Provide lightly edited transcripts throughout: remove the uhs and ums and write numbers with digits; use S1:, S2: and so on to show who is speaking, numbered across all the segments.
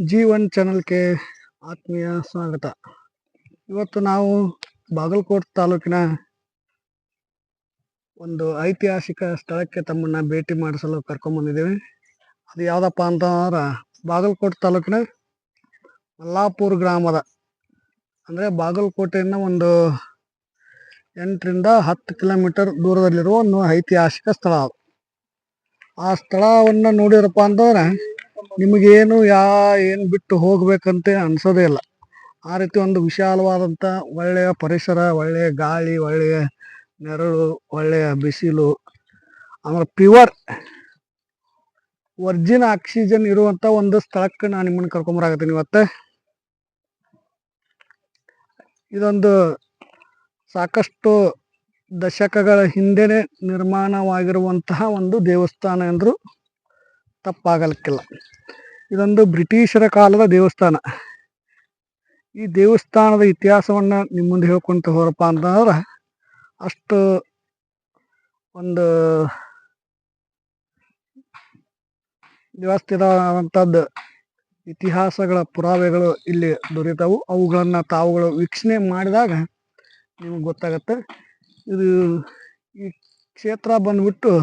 S1: ಜೀವನ್ ಚಾನಲ್ಗೆ ಆತ್ಮೀಯ ಸ್ವಾಗತ. ಇವತ್ತು ನಾವು ಬಾಗಲಕೋಟೆ ತಾಲೂಕಿನ ಒಂದು ಐತಿಹಾಸಿಕ ಸ್ಥಳಕ್ಕೆ ತಮ್ಮನ್ನ ಭೇಟಿ ಮಾಡಿಸಲು ಕರ್ಕೊಂಡ್ಬಂದಿದ್ದೇವೆ. ಅದು ಯಾವುದಪ್ಪ ಅಂತಂದ್ರೆ ಬಾಗಲಕೋಟೆ ತಾಲೂಕಿನ ಮಲ್ಲಾಪುರ ಗ್ರಾಮದ, ಅಂದರೆ ಬಾಗಲಕೋಟೆಯಿಂದ ಒಂದು 8 ರಿಂದ 10 ಕಿಲೋಮೀಟರ್ ದೂರದಲ್ಲಿರುವ ಒಂದು ಐತಿಹಾಸಿಕ ಸ್ಥಳ. ಆ ಸ್ಥಳವನ್ನು ನೋಡಿರಪ್ಪ ಅಂತಂದ್ರೆ ನಿಮಗೇನು ಏನು ಬಿಟ್ಟು ಹೋಗ್ಬೇಕಂತ ಅನ್ಸೋದೇ ಇಲ್ಲ. ಆ ರೀತಿ ಒಂದು ವಿಶಾಲವಾದಂಥ ಒಳ್ಳೆಯ ಪರಿಸರ, ಒಳ್ಳೆಯ ಗಾಳಿ, ಒಳ್ಳೆಯ ನೆರಳು, ಒಳ್ಳೆಯ ಬಿಸಿಲು, ಆಮೇಲೆ ಪ್ಯೂರ್ ವರ್ಜಿನ್ ಆಕ್ಸಿಜನ್ ಇರುವಂಥ ಒಂದು ಸ್ಥಳಕ್ಕೆ ನಾನು ನಿಮ್ಮನ್ನು ಕರ್ಕೊಂಬರಾಕತ್ತೀನಿ ಇವತ್ತು. ಇದೊಂದು ಸಾಕಷ್ಟು ದಶಕಗಳ ಹಿಂದೆನೇ ನಿರ್ಮಾಣವಾಗಿರುವಂತಹ ಒಂದು ದೇವಸ್ಥಾನ ಎಂದರೂ ತಪ್ಪಾಗಲಿಕ್ಕಿಲ್ಲ. ಇದೊಂದು ಬ್ರಿಟಿಷರ ಕಾಲದ ದೇವಸ್ಥಾನ. ಈ ದೇವಸ್ಥಾನದ ಇತಿಹಾಸವನ್ನು ನಿಮ್ಮ ಮುಂದೆ ಹೇಳ್ಕೊಂತ ಹೋರಪ್ಪ ಅಂತಂದ್ರೆ ಅಷ್ಟು ಒಂದು ವ್ಯವಸ್ಥಿತವಾದಂಥದ್ದು ಇತಿಹಾಸಗಳ ಪುರಾವೆಗಳು ಇಲ್ಲಿ ದೊರೆತವು. ಅವುಗಳನ್ನು ತಾವುಗಳು ವೀಕ್ಷಣೆ ಮಾಡಿದಾಗ ನಿಮಗೆ ಗೊತ್ತಾಗತ್ತೆ. ಇದು ಈ ಕ್ಷೇತ್ರ ಬಂದ್ಬಿಟ್ಟು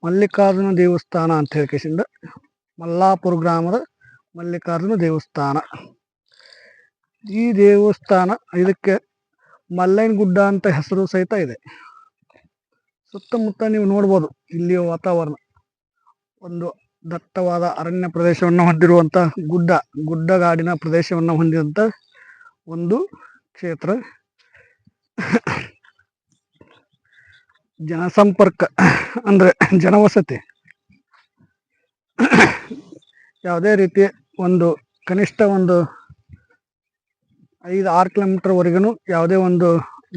S1: ಮಲ್ಲಿಕಾರ್ಜುನ ದೇವಸ್ಥಾನ ಅಂತ ಹೇಳ್ಕೇಸಿಂದ, ಮಲ್ಲಾಪುರ ಗ್ರಾಮದ ಮಲ್ಲಿಕಾರ್ಜುನ ದೇವಸ್ಥಾನ. ಈ ದೇವಸ್ಥಾನ, ಇದಕ್ಕೆ ಮಲ್ಲಯ್ಯನ ಗುಡ್ಡ ಅಂತ ಹೆಸರು ಸಹಿತ ಇದೆ. ಸುತ್ತಮುತ್ತ ನೀವು ನೋಡ್ಬೋದು ಇಲ್ಲಿಯ ವಾತಾವರಣ. ಒಂದು ದಟ್ಟವಾದ ಅರಣ್ಯ ಪ್ರದೇಶವನ್ನು ಹೊಂದಿರುವಂಥ ಗುಡ್ಡಗಾಡಿನ ಪ್ರದೇಶವನ್ನು ಹೊಂದಿದಂಥ ಒಂದು ಕ್ಷೇತ್ರ. ಜನಸಂಪರ್ಕ ಅಂದರೆ ಜನವಸತಿ ಯಾವುದೇ ರೀತಿ ಒಂದು ಕನಿಷ್ಠ ಒಂದು 5-6 ಕಿಲೋಮೀಟರ್ವರೆಗೂ ಯಾವುದೇ ಒಂದು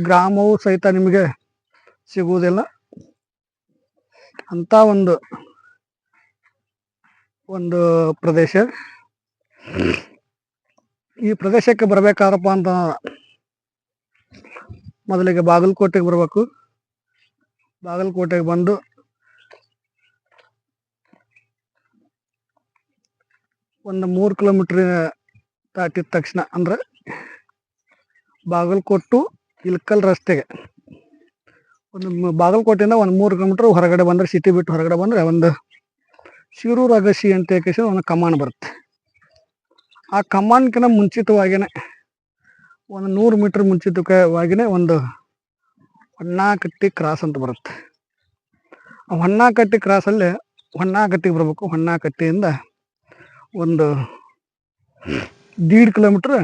S1: ಗ್ರಾಮವು ಸಹಿತ ನಿಮಗೆ ಸಿಗುವುದಿಲ್ಲ. ಅಂಥ ಒಂದು ಪ್ರದೇಶ. ಈ ಪ್ರದೇಶಕ್ಕೆ ಬರಬೇಕಾದ್ರಪ್ಪ ಅಂತ ಮೊದಲಿಗೆ ಬಾಗಲಕೋಟೆಗೆ ಬರಬೇಕು. ಬಾಗಲಕೋಟೆಗೆ ಬಂದು ಒಂದು 3 ಕಿಲೋಮೀಟ್ರ್ ದಾಟಿದ ತಕ್ಷಣ, ಅಂದರೆ ಬಾಗಲಕೋಟು ಇಲ್ಕಲ್ ರಸ್ತೆಗೆ ಬಾಗಲಕೋಟೆಯಿಂದ ಒಂದು 3 ಕಿಲೋಮೀಟ್ರ್ ಹೊರಗಡೆ ಬಂದರೆ, ಸಿಟಿ ಬಿಟ್ಟು ಹೊರಗಡೆ ಬಂದರೆ ಒಂದು ಶಿರೂರು ಅಗಸಿ ಅಂತ ಹೇಳಿ ಒಂದು ಕಮಾನ್ ಬರುತ್ತೆ. ಆ ಕಮಾನ್ಕಿಂತ ಮುಂಚಿತವಾಗಿಯೇ ಒಂದು 100 ಮೀಟ್ರ್ ಮುಂಚಿತವಾಗಿಯೇ ಒಂದು ಹೊನ್ನಾಕಟ್ಟಿ ಕ್ರಾಸ್ ಅಂತ ಬರುತ್ತೆ. ಆ ಹೊನ್ನಾಕಟ್ಟಿ ಕ್ರಾಸಲ್ಲಿ ಹೊನ್ನಾಕಟ್ಟಿಗೆ ಬರಬೇಕು. ಹೊನ್ನಾಕಟ್ಟಿಯಿಂದ ಒಂದು 1.5 ಕಿಲೋಮೀಟ್ರ್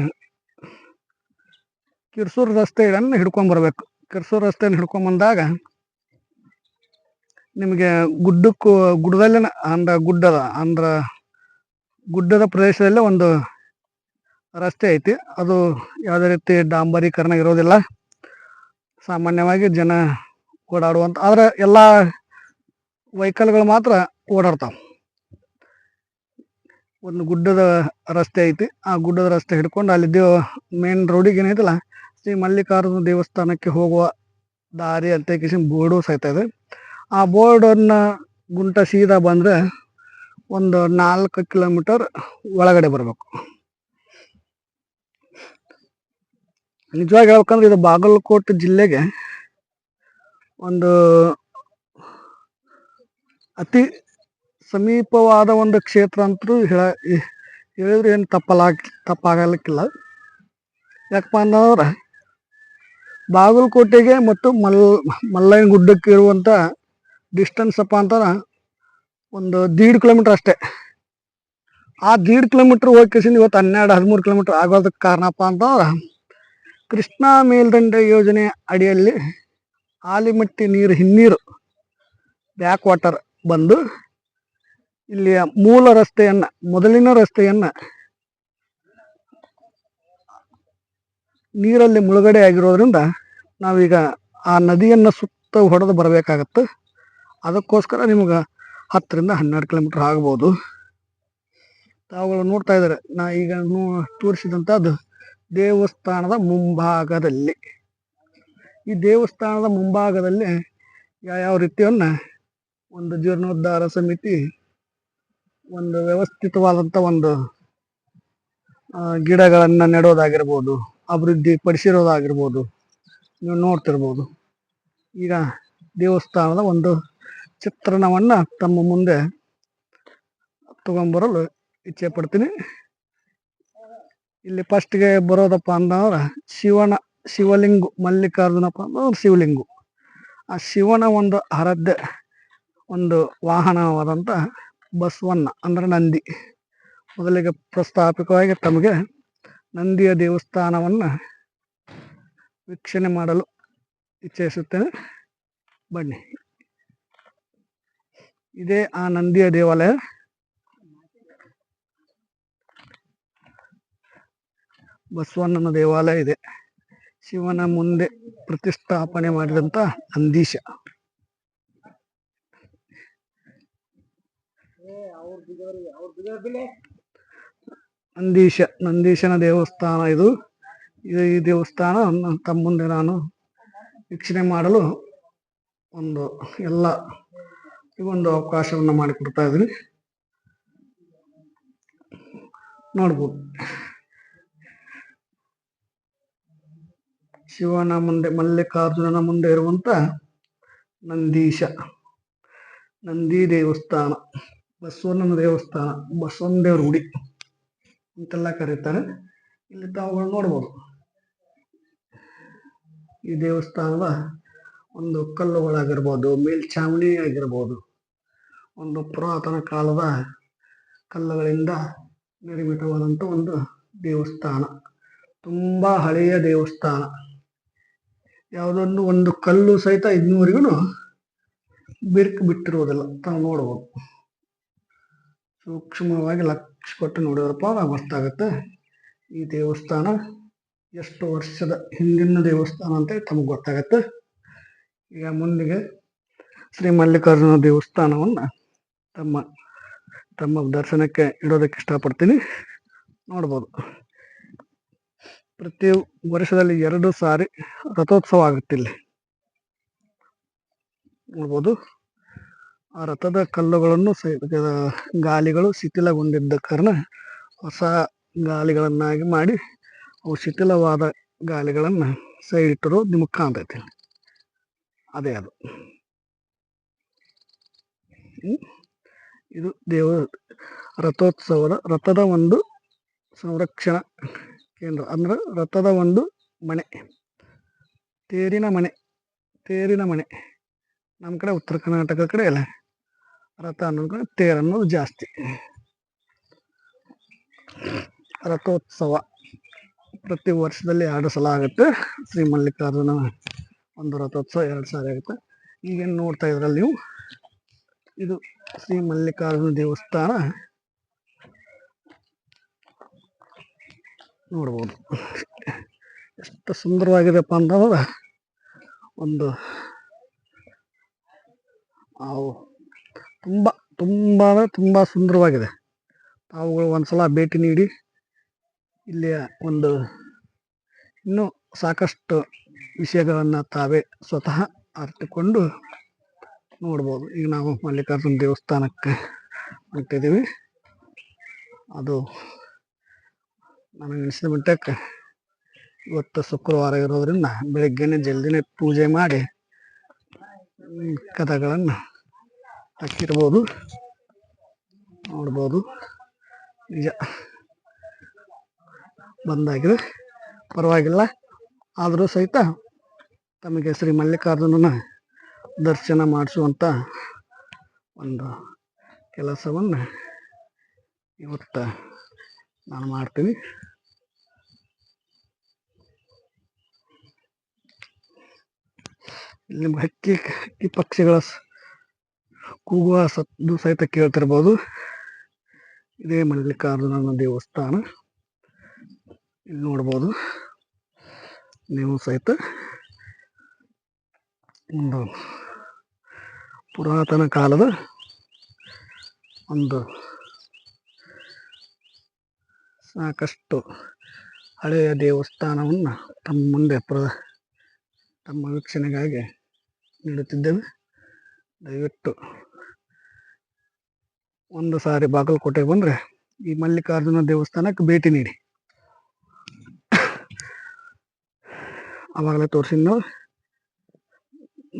S1: ಕಿರ್ಸೂರು ರಸ್ತೆಯನ್ನು ಹಿಡ್ಕೊಂಬರ್ಬೇಕು. ಕಿರ್ಸೂರು ರಸ್ತೆಯನ್ನು ಹಿಡ್ಕೊಂಬಂದಾಗ ನಿಮಗೆ ಗುಡ್ಡದಲ್ಲೇ ಗುಡ್ಡದ ಪ್ರದೇಶದಲ್ಲೇ ಒಂದು ರಸ್ತೆ ಐತಿ. ಅದು ಯಾವುದೇ ರೀತಿ ಡಾಂಬರೀಕರಣ ಇರೋದಿಲ್ಲ. ಸಾಮಾನ್ಯವಾಗಿ ಜನ ಓಡಾಡುವಂಥ, ಆದರೆ ಎಲ್ಲ ವೆಹಿಕಲ್ಗಳು ಮಾತ್ರ ಓಡಾಡ್ತಾವೆ. ಒಂದು ಗುಡ್ಡದ ರಸ್ತೆ ಐತಿ. ಆ ಗುಡ್ಡದ ರಸ್ತೆ ಹಿಡ್ಕೊಂಡು ಅಲ್ಲಿ ಮೇನ್ ರೋಡಿಗೆ ಏನೈತಲ್ಲ, ಶ್ರೀ ಮಲ್ಲಿಕಾರ್ಜುನ ದೇವಸ್ಥಾನಕ್ಕೆ ಹೋಗುವ ದಾರಿ ಅಂತ ಬೋರ್ಡು ಸಹಿತ ಇದೆ. ಆ ಬೋರ್ಡನ್ನು ಗುಂಟ ಸೀದಾ ಬಂದರೆ ಒಂದು 4 ಕಿಲೋಮೀಟರ್ ಒಳಗಡೆ ಬರಬೇಕು. ನಿಜವಾಗಿ ಹೇಳ್ಬೇಕಂದ್ರೆ ಇದು ಬಾಗಲಕೋಟೆ ಜಿಲ್ಲೆಗೆ ಒಂದು ಅತಿ ಸಮೀಪವಾದ ಒಂದು ಕ್ಷೇತ್ರ ಅಂತೂ ಹೇಳಿದ್ರೆ ಏನು ತಪ್ಪಾಗಲಿಕ್ಕಿಲ್ಲ. ಯಾಕಪ್ಪ ಅಂತಂದ್ರೆ ಬಾಗಲಕೋಟೆಗೆ ಮತ್ತು ಮಲ್ಲಯ್ಯನ ಗುಡ್ಡಕ್ಕೆ ಇರುವಂಥ ಡಿಸ್ಟೆನ್ಸ್ ಅಪ್ಪ ಅಂತಂದ್ರೆ ಒಂದು 1.5 ಕಿಲೋಮೀಟ್ರ್ ಅಷ್ಟೇ. ಆ 1.5 ಕಿಲೋಮೀಟ್ರ್ ಹೋಗ್ಕೇಸಿಂದ ಇವತ್ತು 12-13 ಕಿಲೋಮೀಟ್ರ್ ಆಗೋದಕ್ಕೆ ಕಾರಣಪ್ಪ ಅಂತಂದ್ರೆ ಕೃಷ್ಣಾ ಮೇಲ್ದಂಡೆ ಯೋಜನೆ ಅಡಿಯಲ್ಲಿ ಆಲಿಮಟ್ಟಿ ಹಿನ್ನೀರು ಬ್ಯಾಕ್ ವಾಟರ್ ಬಂದು ಇಲ್ಲಿಯ ಮೊದಲಿನ ರಸ್ತೆಯನ್ನು ನೀರಲ್ಲಿ ಮುಳುಗಡೆ ಆಗಿರೋದ್ರಿಂದ ನಾವೀಗ ಆ ನದಿಯನ್ನು ಸುತ್ತ ಹೊಡೆದು ಬರಬೇಕಾಗತ್ತೆ. ಅದಕ್ಕೋಸ್ಕರ ನಿಮ್ಗೆ 10 ರಿಂದ 12 ಕಿಲೋಮೀಟ್ರ್ ಆಗ್ಬೋದು. ತಾವುಗಳು ನೋಡ್ತಾ ಇದ್ದಾರೆ, ನಾ ಈಗ ತೋರಿಸಿದಂಥದ್ದು ದೇವಸ್ಥಾನದ ಮುಂಭಾಗದಲ್ಲಿ. ಈ ದೇವಸ್ಥಾನದ ಮುಂಭಾಗದಲ್ಲಿ ಯಾವ ರೀತಿಯನ್ನು ಒಂದು ಜೀರ್ಣೋದ್ಧಾರ ಸಮಿತಿ ಒಂದು ವ್ಯವಸ್ಥಿತವಾದಂಥ ಒಂದು ಗಿಡಗಳನ್ನು ನೆಡೋದಾಗಿರ್ಬೋದು, ಅಭಿವೃದ್ಧಿ ಪಡಿಸಿರೋದಾಗಿರ್ಬೋದು ನೀವು ನೋಡ್ತಿರ್ಬೋದು. ಈಗ ದೇವಸ್ಥಾನದ ಒಂದು ಚಿತ್ರಣವನ್ನು ತಮ್ಮ ಮುಂದೆ ತಗೊಂಬರಲು ಇಚ್ಛೆ ಪಡ್ತೀನಿ. ಇಲ್ಲಿ ಫಸ್ಟ್ಗೆ ಬರೋದಪ್ಪ ಅಂತಂದ್ರೆ ಶಿವಲಿಂಗು, ಮಲ್ಲಿಕಾರ್ಜುನಪ್ಪ ಅಂದ್ರೆ ಶಿವಲಿಂಗು. ಆ ಶಿವನ ಒಂದು ಆರಾಧ್ಯ ಒಂದು ವಾಹನವಾದಂಥ ಬಸವಣ್ಣ ಅಂದ್ರೆ ನಂದಿ. ಮೊದಲಿಗೆ ಪ್ರಸ್ತಾಪಿಕವಾಗಿ ತಮಗೆ ನಂದಿಯ ದೇವಸ್ಥಾನವನ್ನು ವೀಕ್ಷಣೆ ಮಾಡಲು ಇಚ್ಛಿಸುತ್ತೇನೆ. ಬನ್ನಿ, ಇದೇ ಆ ನಂದಿಯ ದೇವಾಲಯ. ಬಸವಣ್ಣನ ದೇವಾಲಯ ಇದೆ. ಶಿವನ ಮುಂದೆ ಪ್ರತಿಷ್ಠಾಪನೆ ಮಾಡಿದಂಥ ನಂದೀಶ. ನಂದೀಶನ ದೇವಸ್ಥಾನ ಇದು. ಈ ದೇವಸ್ಥಾನ ತಮ್ಮ ಮುಂದೆ ನಾನು ವೀಕ್ಷಣೆ ಮಾಡಲು ಒಂದು ಅವಕಾಶವನ್ನು ಮಾಡಿಕೊಡ್ತಾ ಇದ್ದೀನಿ. ನೋಡ್ಬೋದು, ಶಿವನ ಮುಂದೆ, ಮಲ್ಲಿಕಾರ್ಜುನನ ಮುಂದೆ ಇರುವಂತ ನಂದೀಶ, ನಂದಿ ದೇವಸ್ಥಾನ, ಬಸವಣ್ಣನ ದೇವಸ್ಥಾನ, ಬಸವನ ದೇವ್ರ ಗುಡಿ ಅಂತೆಲ್ಲ ಕರೀತಾರೆ. ಇಲ್ಲಿ ತಾವುಗಳು ನೋಡ್ಬೋದು, ಈ ದೇವಸ್ಥಾನದ ಒಂದು ಕಲ್ಲುಗಳಾಗಿರ್ಬೋದು, ಮೇಲ್ಛಾವಣಿ ಆಗಿರ್ಬೋದು, ಒಂದು ಪುರಾತನ ಕಾಲದ ಕಲ್ಲುಗಳಿಂದ ನಿರ್ಮಿತವಾದಂಥ ಒಂದು ದೇವಸ್ಥಾನ. ತುಂಬಾ ಹಳೆಯ ದೇವಸ್ಥಾನ. ಯಾವುದೊಂದು ಒಂದು ಕಲ್ಲು ಸಹಿತ ಇನ್ನೂವರೆಗೂ ಬಿರುಕು ಬಿಟ್ಟಿರುವುದಿಲ್ಲ. ತಾವು ನೋಡ್ಬೋದು, ಸೂಕ್ಷ್ಮವಾಗಿ ಲಕ್ಷ ಕೊಟ್ಟು ನೋಡಿದ್ರಪ್ಪ ಗೊತ್ತಾಗುತ್ತೆ ಈ ದೇವಸ್ಥಾನ ಎಷ್ಟು ವರ್ಷದ ಹಿಂದಿನ ದೇವಸ್ಥಾನ ಅಂತ ತಮಗೆ ಗೊತ್ತಾಗತ್ತೆ. ಈಗ ಮುಂದಿಗೆ ಶ್ರೀ ಮಲ್ಲಿಕಾರ್ಜುನ ದೇವಸ್ಥಾನವನ್ನು ತಮ್ಮ ದರ್ಶನಕ್ಕೆ ಇಡೋದಕ್ಕೆ ಇಷ್ಟಪಡ್ತೀನಿ. ನೋಡ್ಬೋದು, ಪ್ರತಿ ವರ್ಷದಲ್ಲಿ 2 ಸಾರಿ ರಥೋತ್ಸವ ಆಗುತ್ತೆ ಇಲ್ಲಿ. ನೋಡ್ಬೋದು, ಆ ರಥದ ಕಲ್ಲುಗಳನ್ನು ಗಾಲಿಗಳು ಶಿಥಿಲಗೊಂಡಿದ್ದ ಕಾರಣ ಹೊಸ ಗಾಲಿಗಳನ್ನಾಗಿ ಮಾಡಿ ಅವು ಶಿಥಿಲವಾದ ಗಾಲಿಗಳನ್ನು ಸೈಡ್ ಇಟ್ಟರು ನಿಮಗೆ ಕಾಣ್ತೈತಿ. ಅದೇ ಅದು ಇದು ರಥದ ಒಂದು ಸಂರಕ್ಷಣಾ ಕೇಂದ್ರ. ಅಂದ್ರೆ ರಥದ ಒಂದು ಮನೆ, ತೇರಿನ ಮನೆ. ನಮ್ಮ ಕಡೆ ಉತ್ತರ ಕರ್ನಾಟಕ ಕಡೆ ಎಲ್ಲ ರಥ ಅನ್ನೋದು ತೇರು ಅನ್ನೋದು ಜಾಸ್ತಿ. ರಥೋತ್ಸವ ಪ್ರತಿ ವರ್ಷದಲ್ಲಿ 2 ಸಲ ಆಗುತ್ತೆ. ಶ್ರೀ ಮಲ್ಲಿಕಾರ್ಜುನ ಒಂದು ರಥೋತ್ಸವ 2 ಸಾರಿ ಆಗುತ್ತೆ. ಈಗೇನು ನೋಡ್ತಾ ಇದ್ರಲ್ಲ ನೀವು, ಇದು ಶ್ರೀ ಮಲ್ಲಿಕಾರ್ಜುನ ದೇವಸ್ಥಾನ. ನೋಡ್ಬೋದು ಎಷ್ಟು ಸುಂದರವಾಗಿದೆಪ್ಪ ಅಂತಂದ್ರೆ ತುಂಬಾ ಸುಂದರವಾಗಿದೆ. ತಾವುಗಳು ಒಂದ್ಸಲ ಭೇಟಿ ನೀಡಿ ಇಲ್ಲಿಯ ಇನ್ನೂ ಸಾಕಷ್ಟು ವಿಷಯಗಳನ್ನು ತಾವೇ ಸ್ವತಃ ಅರಿತುಕೊಂಡು ನೋಡ್ಬೋದು. ಈಗ ನಾವು ಮಲ್ಲಿಕಾರ್ಜುನ ದೇವಸ್ಥಾನಕ್ಕೆ ಹೊಂಟಿದ್ದೀವಿ. ಅದು ನನಗೆ ಅನಿಸಿದ ಮಟ್ಟಕ್ಕೆ ಇವತ್ತು ಶುಕ್ರವಾರ ಇರೋದ್ರಿಂದ ಬೆಳಗ್ಗೆನೆ ಜಲ್ದಿನೇ ಪೂಜೆ ಮಾಡಿ ಕಥಗಳನ್ನು ಹಾಕಿರ್ಬೋದು. ನೋಡ್ಬೋದು, ನಿಜ ಬಂದಾಗಿದೆ, ಪರವಾಗಿಲ್ಲ. ಆದರೂ ಸಹಿತ ತಮಗೆ ಶ್ರೀ ಮಲ್ಲಿಕಾರ್ಜುನನ ದರ್ಶನ ಮಾಡಿಸುವಂಥ ಒಂದು ಕೆಲಸವನ್ನು ಇವತ್ತು ನಾನು ಮಾಡ್ತೀನಿ. ಇಲ್ಲಿ ಹಕ್ಕಿ ಪಕ್ಷಿಗಳ ಕೂಗುವ ಸದ್ದು ಸಹಿತ ಕೇಳ್ತಿರ್ಬೋದು. ಇದೇ ಮಲ್ಲಿಕಾರ್ಜುನನ ದೇವಸ್ಥಾನ. ಇಲ್ಲಿ ನೋಡ್ಬೋದು ನೀವು ಸಹಿತ ಒಂದು ಪುರಾತನ ಕಾಲದ ಒಂದು ಸಾಕಷ್ಟು ಹಳೆಯ ದೇವಸ್ಥಾನವನ್ನು ತಮ್ಮ ಮುಂದೆ ತಮ್ಮ ವೀಕ್ಷಣೆಗಾಗಿ ನೀಡುತ್ತಿದ್ದೇವೆ. ದಯವಿಟ್ಟು ಒಂದು ಸಾರಿ ಬಾಗಲಕೋಟೆಗೆ ಬಂದರೆ ಈ ಮಲ್ಲಿಕಾರ್ಜುನ ದೇವಸ್ಥಾನಕ್ಕೆ ಭೇಟಿ ನೀಡಿ. ಅವಾಗಲೇ ತೋರಿಸಿದ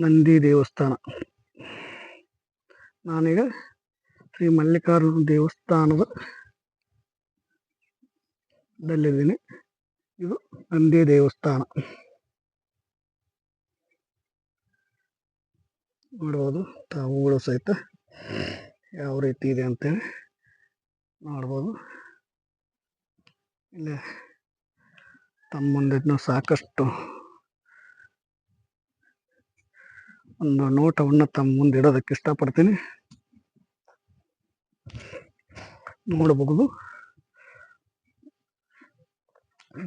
S1: ನಂದಿ ದೇವಸ್ಥಾನ. ನಾನೀಗ ಶ್ರೀ ಮಲ್ಲಿಕಾರ್ಜುನ ದೇವಸ್ಥಾನದ ದಲ್ಲಿದ್ದೀನಿ. ಇದು ನಂದಿ ದೇವಸ್ಥಾನ ನೋಡ್ಬೋದು. ತಾವುಗಳು ಸಹಿತ ಯಾವ ರೀತಿ ಇದೆ ಅಂತೇಳಿ ನೋಡ್ಬೋದು. ಇಲ್ಲೇ ತಮ್ಮ ಮುಂದೆ ಸಾಕಷ್ಟು ಒಂದು ನೋಟವನ್ನು ತಮ್ಮ ಮುಂದೆ ಇಡೋದಕ್ಕೆ ಇಷ್ಟಪಡ್ತೀನಿ. ನೋಡಬಹುದು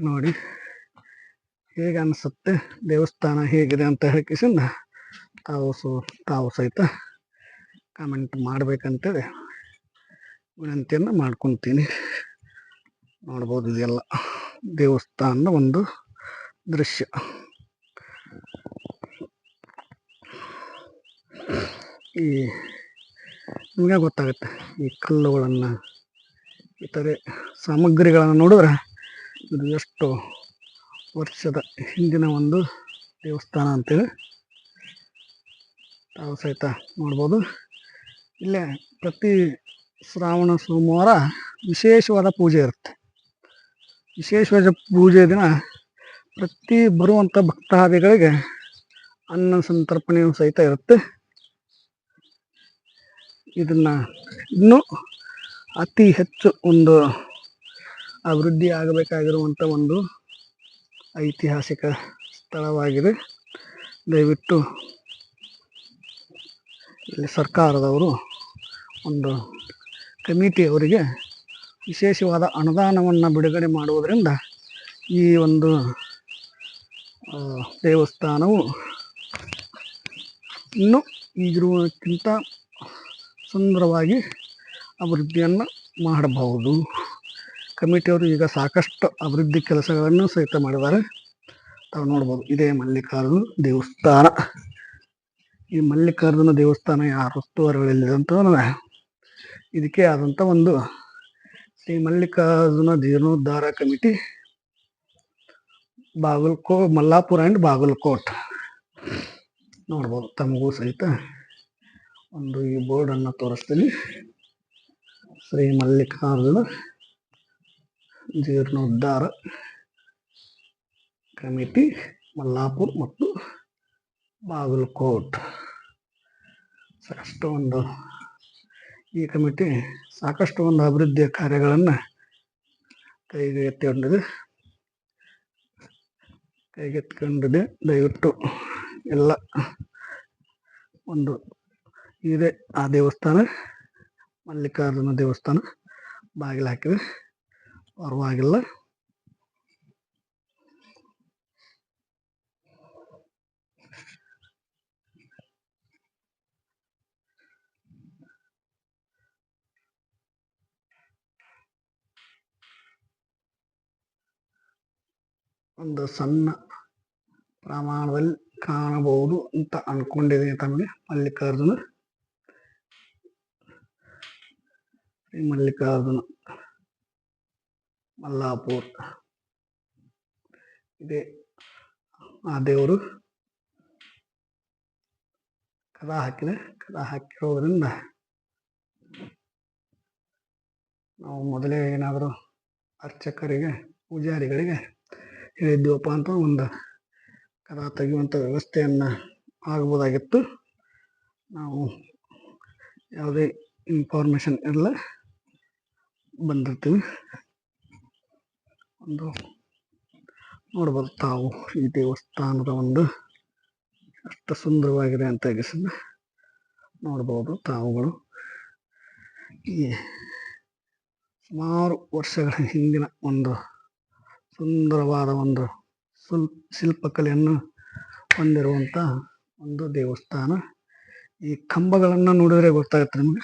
S1: ನೋಡಿ ಹೇಗೆ ಅನಿಸುತ್ತೆ ದೇವಸ್ಥಾನ ಹೇಗಿದೆ ಅಂತ ಹೇಳಿಕಿಸಿಂದ ತಾವು ಸಹಿತ ಕಾಮೆಂಟ್ ಮಾಡ್ಬೇಕಂತೇಳಿ ವಿನಂತಿಯನ್ನು ಮಾಡ್ಕೊತೀನಿ. ನೋಡ್ಬೋದು ಇದೆಲ್ಲ ದೇವಸ್ಥಾನದ ಒಂದು ದೃಶ್ಯ. ಈ ನಿಮಗೆ ಗೊತ್ತಾಗುತ್ತೆ ಈ ಕಲ್ಲುಗಳನ್ನು ಇತರೆ ಸಾಮಗ್ರಿಗಳನ್ನು ನೋಡಿದ್ರೆ ಇದು ಎಷ್ಟು ವರ್ಷದ ಹಿಂದಿನ ಒಂದು ದೇವಸ್ಥಾನ ಅಂತೇಳಿ ತಾವು ಸಹಿತ ನೋಡ್ಬೋದು. ಇಲ್ಲೇ ಪ್ರತಿ ಶ್ರಾವಣ ಸೋಮವಾರ ವಿಶೇಷವಾದ ಪೂಜೆ ಇರುತ್ತೆ. ವಿಶೇಷವಾದ ಪೂಜೆ ದಿನ ಪ್ರತಿ ಬರುವಂಥ ಭಕ್ತಾದಿಗಳಿಗೆ ಅನ್ನ ಸಂತರ್ಪಣೆಯೂ ಸಹಿತ ಇರುತ್ತೆ. ಇದನ್ನ ಇನ್ನೂ ಅತಿ ಹೆಚ್ಚು ಒಂದು ಅಭಿವೃದ್ಧಿ ಆಗಬೇಕಾಗಿರುವಂಥ ಒಂದು ಐತಿಹಾಸಿಕ ಸ್ಥಳವಾಗಿದೆ. ದಯವಿಟ್ಟು ಇಲ್ಲಿ ಸರ್ಕಾರದವರು ಒಂದು ಕಮಿಟಿಯವರಿಗೆ ವಿಶೇಷವಾದ ಅನುದಾನವನ್ನು ಬಿಡುಗಡೆ ಮಾಡುವುದರಿಂದ ಈ ಒಂದು ದೇವಸ್ಥಾನವು ಇನ್ನೂ ಈಗಿರುವುದಕ್ಕಿಂತ ಸುಂದರವಾಗಿ ಅಭಿವೃದ್ಧಿಯನ್ನು ಮಾಡಬಹುದು. ಕಮಿಟಿಯವರು ಈಗ ಸಾಕಷ್ಟು ಅಭಿವೃದ್ಧಿ ಕೆಲಸಗಳನ್ನು ಸಹಿತ ಮಾಡಿದ್ದಾರೆ. ತಾವು ನೋಡ್ಬೋದು ಇದೇ ಮಲ್ಲಿಕಾರ್ಜುನ ದೇವಸ್ಥಾನ. ಈ ಮಲ್ಲಿಕಾರ್ಜುನ ದೇವಸ್ಥಾನ ಯಾರು ಉಸ್ತುವಾರಿಗಳಲ್ಲಿದೆ ಅಂತಂದ್ರೆ ಇದಕ್ಕೆ ಆದಂಥ ಒಂದು ಶ್ರೀ ಮಲ್ಲಿಕಾರ್ಜುನ ಜೀರ್ಣೋದ್ಧಾರ ಕಮಿಟಿ ಮಲ್ಲಾಪುರ ಆ್ಯಂಡ್ ಬಾಗಲಕೋಟ್. ನೋಡ್ಬೋದು ತಮಗೂ ಸಹಿತ ಒಂದು ಈ ಬೋರ್ಡನ್ನು ತೋರಿಸ್ತೀನಿ. ಶ್ರೀ ಮಲ್ಲಿಕಾರ್ಜುನ ಜೀರ್ಣೋದ್ಧಾರ ಕಮಿಟಿ ಮಲ್ಲಾಪುರ ಮತ್ತು ಬಾಗಲಕೋಟ್. ಸಾಕಷ್ಟು ಒಂದು ಈ ಕಮಿಟಿ ಸಾಕಷ್ಟು ಒಂದು ಅಭಿವೃದ್ಧಿಯ ಕಾರ್ಯಗಳನ್ನು ಕೈಗೆತ್ತಿಕೊಂಡಿದೆ. ದಯವಿಟ್ಟು ಎಲ್ಲ ಒಂದು ಇದೆ ಆ ದೇವಸ್ಥಾನ ಮಲ್ಲಿಕಾರ್ಜುನ ದೇವಸ್ಥಾನ ಬಾಗಿಲು ಹಾಕಿದೆ, ಪರವಾಗಿಲ್ಲ. ಒಂದು ಸಣ್ಣ ಪ್ರಮಾಣದಲ್ಲಿ ಕಾಣಬಹುದು ಅಂತ ಅನ್ಕೊಂಡಿದ್ದೀನಿ. ತಮಗೆ ಮಲ್ಲಿಕಾರ್ಜುನ ಮಲ್ಲಾಪುರ್ ಇದೆ. ಆ ದೇವರು ಕದ ಹಾಕಿರೋದ್ರಿಂದ ನಾವು ಮೊದಲೇ ಏನಾದರೂ ಅರ್ಚಕರಿಗೆ ಪೂಜಾರಿಗಳಿಗೆ ಹೇಳಿದ್ದೀವಪ್ಪ ಅಂತ ಒಂದು ಕದ ತೆಗೆಯುವಂಥ ವ್ಯವಸ್ಥೆಯನ್ನು ಆಗ್ಬೋದಾಗಿತ್ತು. ನಾವು ಯಾವುದೇ ಇನ್ಫಾರ್ಮೇಷನ್ ಎಲ್ಲ ಬಂದಿರ್ತೀವಿ. ಒಂದು ನೋಡ್ಬೋದು ತಾವು ಈ ದೇವಸ್ಥಾನದ ಒಂದು ಅಷ್ಟು ಸುಂದರವಾಗಿದೆ ಅಂತ ನೋಡ್ಬೋದು ತಾವುಗಳು. ಈ ಸುಮಾರು ವರ್ಷಗಳ ಹಿಂದಿನ ಒಂದು ಸುಂದರವಾದ ಒಂದು ಶಿಲ್ಪಕಲೆಯನ್ನು ಹೊಂದಿರುವಂಥ ಒಂದು ದೇವಸ್ಥಾನ. ಈ ಕಂಬಗಳನ್ನು ನೋಡಿದ್ರೆ ಗೊತ್ತಾಗುತ್ತೆ ನಿಮಗೆ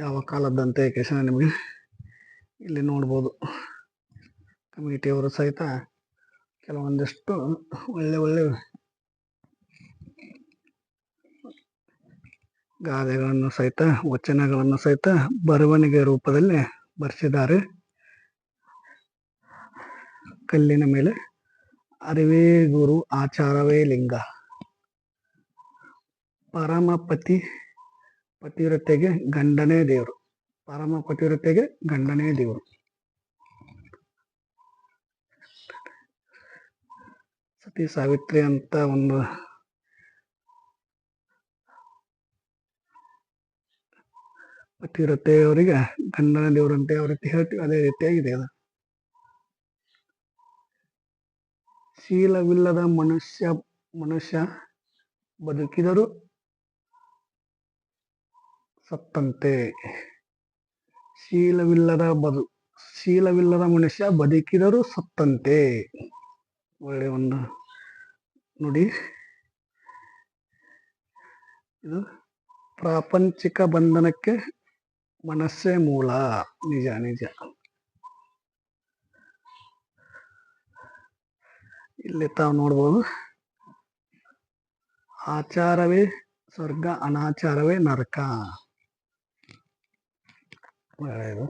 S1: ಯಾವ ಕಾಲದ್ದಂತೆ ನಿಮಗೆ ಇಲ್ಲಿ ನೋಡ್ಬೋದು. ಕಮಿಟಿಯವರು ಸಹಿತ ಕೆಲವೊಂದಿಷ್ಟು ಒಳ್ಳೆ ಗಾದೆಗಳನ್ನು ಸಹಿತ ವಚನಗಳನ್ನು ಸಹಿತ ಬರವಣಿಗೆ ರೂಪದಲ್ಲಿ ಬರೆಸಿದ್ದಾರೆ. ಕಲ್ಲಿನ ಮೇಲೆ ಅರಿವೇ ಗುರು ಆಚಾರವೇ ಲಿಂಗ. ಪರಮ ಪತಿವ್ರತೆಗೆ ಗಂಡನೇ ದೇವರು. ಪರಮ ಪತಿವ್ರತೆಗೆ ಗಂಡನೇ ದೇವರು. ಸತಿ ಸಾವಿತ್ರಿ ಅಂತ ಒಂದು ಪತಿವ್ರತೆಯವರಿಗೆ ಗಂಡನ ದೇವರಂತೆ ಯಾವ ರೀತಿ ಹೇಳ್ತೀವಿ ಅದೇ ರೀತಿಯಾಗಿದೆ ಅದು. ಶೀಲವಿಲ್ಲದ ಮನುಷ್ಯ ಬದುಕಿದರೂ ಸತ್ತಂತೆ. ಶೀಲವಿಲ್ಲದ ಮನುಷ್ಯ ಬದುಕಿದರೂ ಸತ್ತಂತೆ. ಒಳ್ಳೆ ಒಂದು ನುಡಿ ಇದು. ಪ್ರಾಪಂಚಿಕ ಬಂಧನಕ್ಕೆ ಮನಸ್ಸೇ ಮೂಲ. ನಿಜ ನಿಜ. ಇಲ್ಲಿ ತಾವು ನೋಡ್ಬೋದು, ಆಚಾರವೇ ಸ್ವರ್ಗ, ಅನಾಚಾರವೇ ನರಕ. ಒಳ್ಳೆಯದು.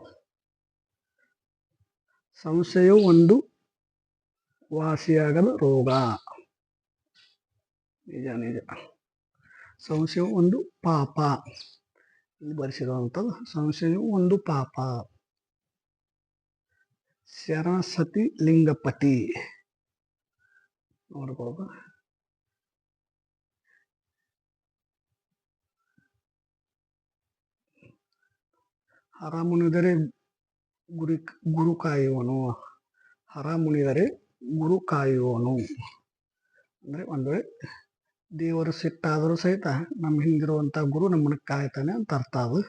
S1: ಸಂಶಯವು ಒಂದು ವಾಸಿಯಾಗದ ರೋಗ. ನಿಜ ನಿಜ. ಸಂಶಯವು ಒಂದು ಪಾಪ. ಇಲ್ಲಿ ಬರೆಸಿರುವಂಥದ್ದು ಸಂಶಯವು ಒಂದು ಪಾಪ. ಶರಣಸತಿ ಲಿಂಗಪತಿ ನೋಡ್ಬೋದು. ಹರಮುನಿದರೆ ಗುರು ಕಾಯುವನು. ಹರಮುನಿದರೆ ಗುರು ಕಾಯುವನು ಅಂದ್ರೆ ಒಂದು ವೇಳೆ ದೇವರು ಸಿಟ್ಟಾದರೂ ಸಹಿತ ನಮ್ಮ ಹಿಂದಿರುವಂತ ಗುರು ನಮ್ಮನ್ನ ಕಾಯ್ತಾನೆ ಅಂತ ಅರ್ಥ. ಅದು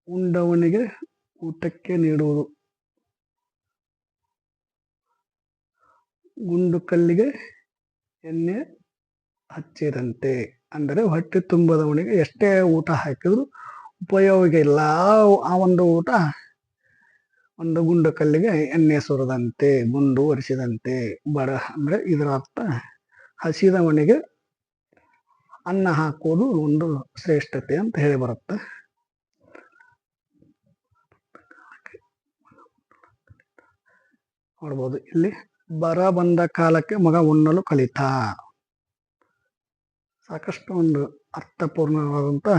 S1: ಉಂಡವನಿಗೆ ಊಟಕ್ಕೆ ನೀಡುವುದು, ಗುಂಡು ಕಲ್ಲಿಗೆ ಎಣ್ಣೆ ಹಚ್ಚಿದಂತೆ. ಅಂದರೆ ಹೊಟ್ಟೆ ತುಂಬದವನಿಗೆ ಎಷ್ಟೇ ಊಟ ಹಾಕಿದ್ರು ಉಪಯೋಗ ಇಲ್ಲ. ಆ ಒಂದು ಊಟ ಒಂದು ಗುಂಡು ಕಲ್ಲಿಗೆ ಎಣ್ಣೆ ಸುರಿದಂತೆ, ಗುಂಡು ಒರೆಸಿದಂತೆ. ಅಂದ್ರೆ ಇದರ ಅರ್ಥ ಹಸಿದವನಿಗೆ ಅನ್ನ ಹಾಕೋದು ಒಂದು ಶ್ರೇಷ್ಠತೆ ಅಂತ ಹೇಳಿ ಬರುತ್ತೆ. ನೋಡ್ಬೋದು ಇಲ್ಲಿ, ಬರ ಬಂದ ಕಾಲಕ್ಕೆ ಮಗ ಉಣ್ಣಲು ಕಲಿತ. ಸಾಕಷ್ಟು ಒಂದು ಅರ್ಥಪೂರ್ಣವಾದಂತ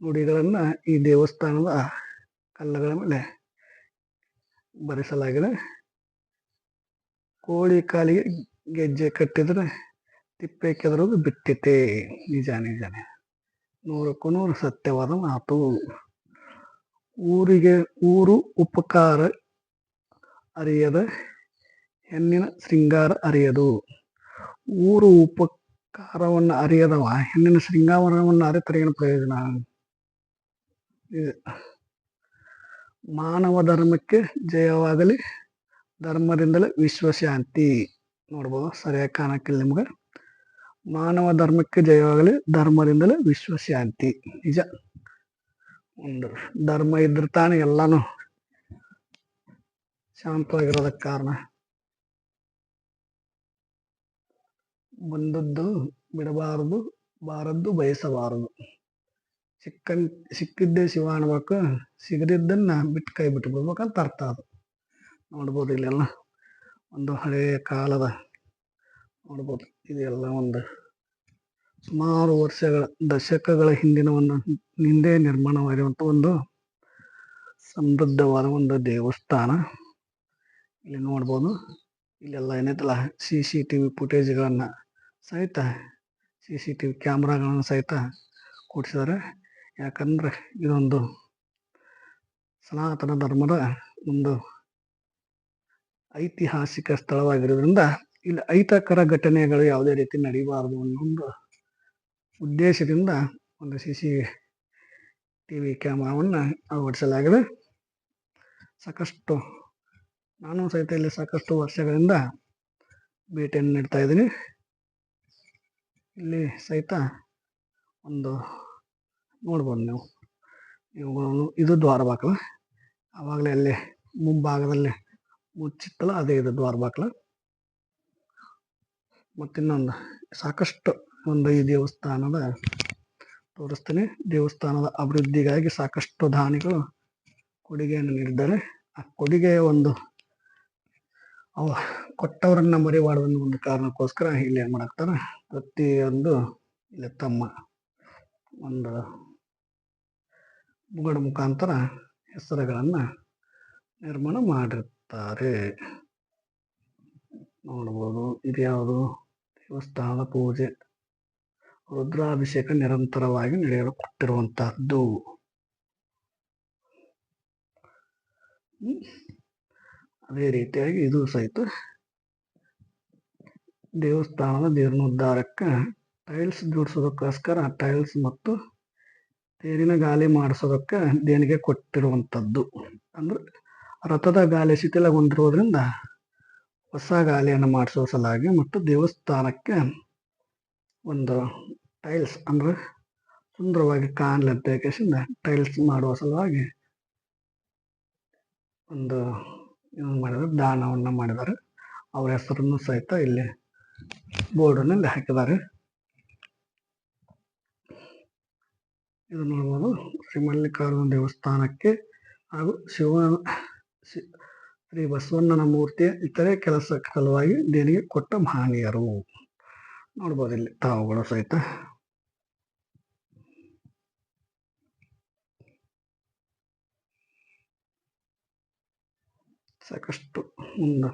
S1: ನುಡಿಗಳನ್ನ ಈ ದೇವಸ್ಥಾನದ ಕಲ್ಲುಗಳ ಮೇಲೆ ಬರೆಸಲಾಗಿದೆ. ಕೋಳಿ ಕಾಲಿಗೆ ಗೆಜ್ಜೆ ಕಟ್ಟಿದ್ರೆ ತಿಪ್ಪೆ ಕೆದರೋದು ಬಿಟ್ಟಿತೆ. ನಿಜ ನಿಜನೇ. 100ಕ್ಕೂ 100 ಸತ್ಯವಾದ ಮಾತು. ಊರು ಉಪಕಾರ ಅರಿಯದ ಹೆಣ್ಣಿನ ಶೃಂಗಾರ ಅರಿಯದು. ಊರು ಉಪಕಾರವನ್ನು ಅರಿಯದವ ಹೆಣ್ಣಿನ ಶೃಂಗಾರವನ್ನು ಅರಿತರೆ ಏನು ಪ್ರಯೋಜನ? ಮಾನವ ಧರ್ಮಕ್ಕೆ ಜಯವಾಗಲಿ, ಧರ್ಮದಿಂದಲೇ ವಿಶ್ವಶಾಂತಿ. ನೋಡ್ಬೋದು, ಸರಿಯಾಗಿ ಕಾಣಕ್ಕಿಲ್ಲ ನಿಮ್ಗೆ. ಮಾನವ ಧರ್ಮಕ್ಕೆ ಜಯವಾಗಲಿ, ಧರ್ಮದಿಂದಲೇ ವಿಶ್ವಶಾಂತಿ. ನಿಜ. ಒಂದು ಧರ್ಮ ಇದ್ರೆ ತಾನೇ ಎಲ್ಲಾನು ಶಾಂತವಾಗಿರೋದಕ್ಕೆ ಕಾರಣ. ಬಂದದ್ದು ಬಿಡಬಾರದು, ಬಾರದ್ದು ಬಯಸಬಾರದು. ಸಿಕ್ಕಿದ್ದೇ ಶಿವ ಅನ್ಬೇಕು, ಸಿಗದಿದ್ದನ್ನ ಬಿಟ್ಟು ಕೈ ಬಿಟ್ಟು ಬಿಡ್ಬೇಕಂತ ಅರ್ಥ. ಅದು ನೋಡ್ಬೋದು ಇಲ್ಲೆಲ್ಲ ಒಂದು ಹಳೆಯ ಕಾಲದ ನೋಡ್ಬೋದು. ಇದೆಲ್ಲ ಒಂದು ಸುಮಾರು ವರ್ಷಗಳ ದಶಕಗಳ ಹಿಂದೆ ನಿರ್ಮಾಣವಾಗಿರುವಂಥ ಒಂದು ಸಮೃದ್ಧವಾದ ಒಂದು ದೇವಸ್ಥಾನ. ಇಲ್ಲಿ ನೋಡ್ಬೋದು, ಇಲ್ಲೆಲ್ಲ ಏನೈತಲ್ಲ CCTV ಫುಟೇಜ್ಗಳನ್ನ ಸಹಿತ, CCTV ಕ್ಯಾಮ್ರಾಗಳನ್ನು ಸಹಿತ ಕೂಡಿಸಿದ್ದಾರೆ. ಯಾಕಂದ್ರೆ ಇದೊಂದು ಸನಾತನ ಧರ್ಮದ ಒಂದು ಐತಿಹಾಸಿಕ ಸ್ಥಳವಾಗಿರೋದ್ರಿಂದ ಇಲ್ಲಿ ಅಹಿತಕರ ಘಟನೆಗಳು ಯಾವುದೇ ರೀತಿ ನಡೀಬಾರದು ಅನ್ನೋ ಒಂದು ಉದ್ದೇಶದಿಂದ ಒಂದು CCTV ಕ್ಯಾಮ್ರಾವನ್ನು ಅಳವಡಿಸಲಾಗಿದೆ. ಸಾಕಷ್ಟು ನಾನು ಸಹಿತ ಇಲ್ಲಿ ಸಾಕಷ್ಟು ವರ್ಷಗಳಿಂದ ಭೇಟಿಯನ್ನು ನೀಡ್ತಾ ಇದ್ದೀನಿ. ಇಲ್ಲಿ ಸಹಿತ ಒಂದು ನೋಡ್ಬೋದು ನೀವು ಇವುಗಳನ್ನು. ಇದು ದ್ವಾರ ಬಾಗಿಲು. ಆವಾಗಲೇ ಅಲ್ಲಿ ಮುಂಭಾಗದಲ್ಲಿ ಮುಚ್ಚಿತ್ತಲ್ಲ, ಅದೇ ಇದು ದ್ವಾರ ಬಾಗಿಲು. ಮತ್ತಿನ್ನೊಂದು ಸಾಕಷ್ಟು ಒಂದು ಈ ದೇವಸ್ಥಾನದ ತೋರಿಸ್ತೀನಿ. ದೇವಸ್ಥಾನದ ಅಭಿವೃದ್ಧಿಗಾಗಿ ಸಾಕಷ್ಟು ದಾನಿಗಳು ಕೊಡುಗೆಯನ್ನು ನೀಡಿದ್ದಾರೆ. ಆ ಕೊಡುಗೆಯ ಒಂದು ಕೊಟ್ಟವರನ್ನ ಮರೆಯಬಾರ್ದು ಒಂದು ಕಾರಣಕ್ಕೋಸ್ಕರ ಇಲ್ಲಿ ಏನ್ ಮಾಡಾಕ್ತಾರ, ಪ್ರತಿಯೊಂದು ಇಲ್ಲಿ ತಮ್ಮ ಒಂದು ಮುಗಡ ಮುಖಾಂತರ ಹೆಸರುಗಳನ್ನ ನಿರ್ಮಾಣ ಮಾಡಿರ್ತಾರೆ. ನೋಡ್ಬೋದು. ಇದ್ಯಾವುದು? ದೇವಸ್ಥಾನದ ಪೂಜೆ, ರುದ್ರಾಭಿಷೇಕ ನಿರಂತರವಾಗಿ ನಡೆಯಲು ಕೊಟ್ಟಿರುವಂತಹದ್ದು. ಅದೇ ರೀತಿಯಾಗಿ ಇದು ಸಹಿತ ದೇವಸ್ಥಾನದ ಜೀರ್ಣೋದ್ಧಾರಕ್ಕೆ ಟೈಲ್ಸ್ ಜೋಡಿಸೋದಕ್ಕೋಸ್ಕರ ಟೈಲ್ಸ್ ಮತ್ತು ತೇರಿನ ಗಾಲಿ ಮಾಡಿಸೋದಕ್ಕೆ ದೇಣಿಗೆ ಕೊಟ್ಟಿರುವಂಥದ್ದು. ಅಂದ್ರೆ ರಥದ ಗಾಲಿ ಶಿಥಿಲಗೊಂಡಿರೋದ್ರಿಂದ ಹೊಸ ಗಾಲಿಯನ್ನು ಮಾಡಿಸುವ ಸಲುವಾಗಿ ಮತ್ತು ದೇವಸ್ಥಾನಕ್ಕೆ ಒಂದು ಟೈಲ್ಸ್ ಅಂದ್ರೆ ಸುಂದರವಾಗಿ ಕಾಣಲಂತೆ ಟೈಲ್ಸ್ ಮಾಡುವ ಸಲುವಾಗಿ ಒಂದು ಮಾಡಿದರೆ, ದಾನವನ್ನ ಮಾಡಿದ್ದಾರೆ. ಅವರ ಹೆಸರನ್ನು ಸಹಿತ ಇಲ್ಲಿ ಬೋರ್ಡ್ನಲ್ಲಿ ಹಾಕಿದ್ದಾರೆ. ಇದು ನೋಡ್ಬೋದು. ಶ್ರೀ ಮಲ್ಲಿಕಾರ್ಜುನ ದೇವಸ್ಥಾನಕ್ಕೆ ಹಾಗೂ ಶ್ರೀ ಬಸವಣ್ಣನ ಮೂರ್ತಿಯ ಇತರೆ ಕೆಲಸ ಸಲುವಾಗಿ ದೇಣಿಗೆ ಕೊಟ್ಟ ಮಹನೀಯರು. ನೋಡ್ಬೋದು ಇಲ್ಲಿ ತಾವುಗಳು ಸಹಿತ. ಸಾಕಷ್ಟು ಮುಂದೆ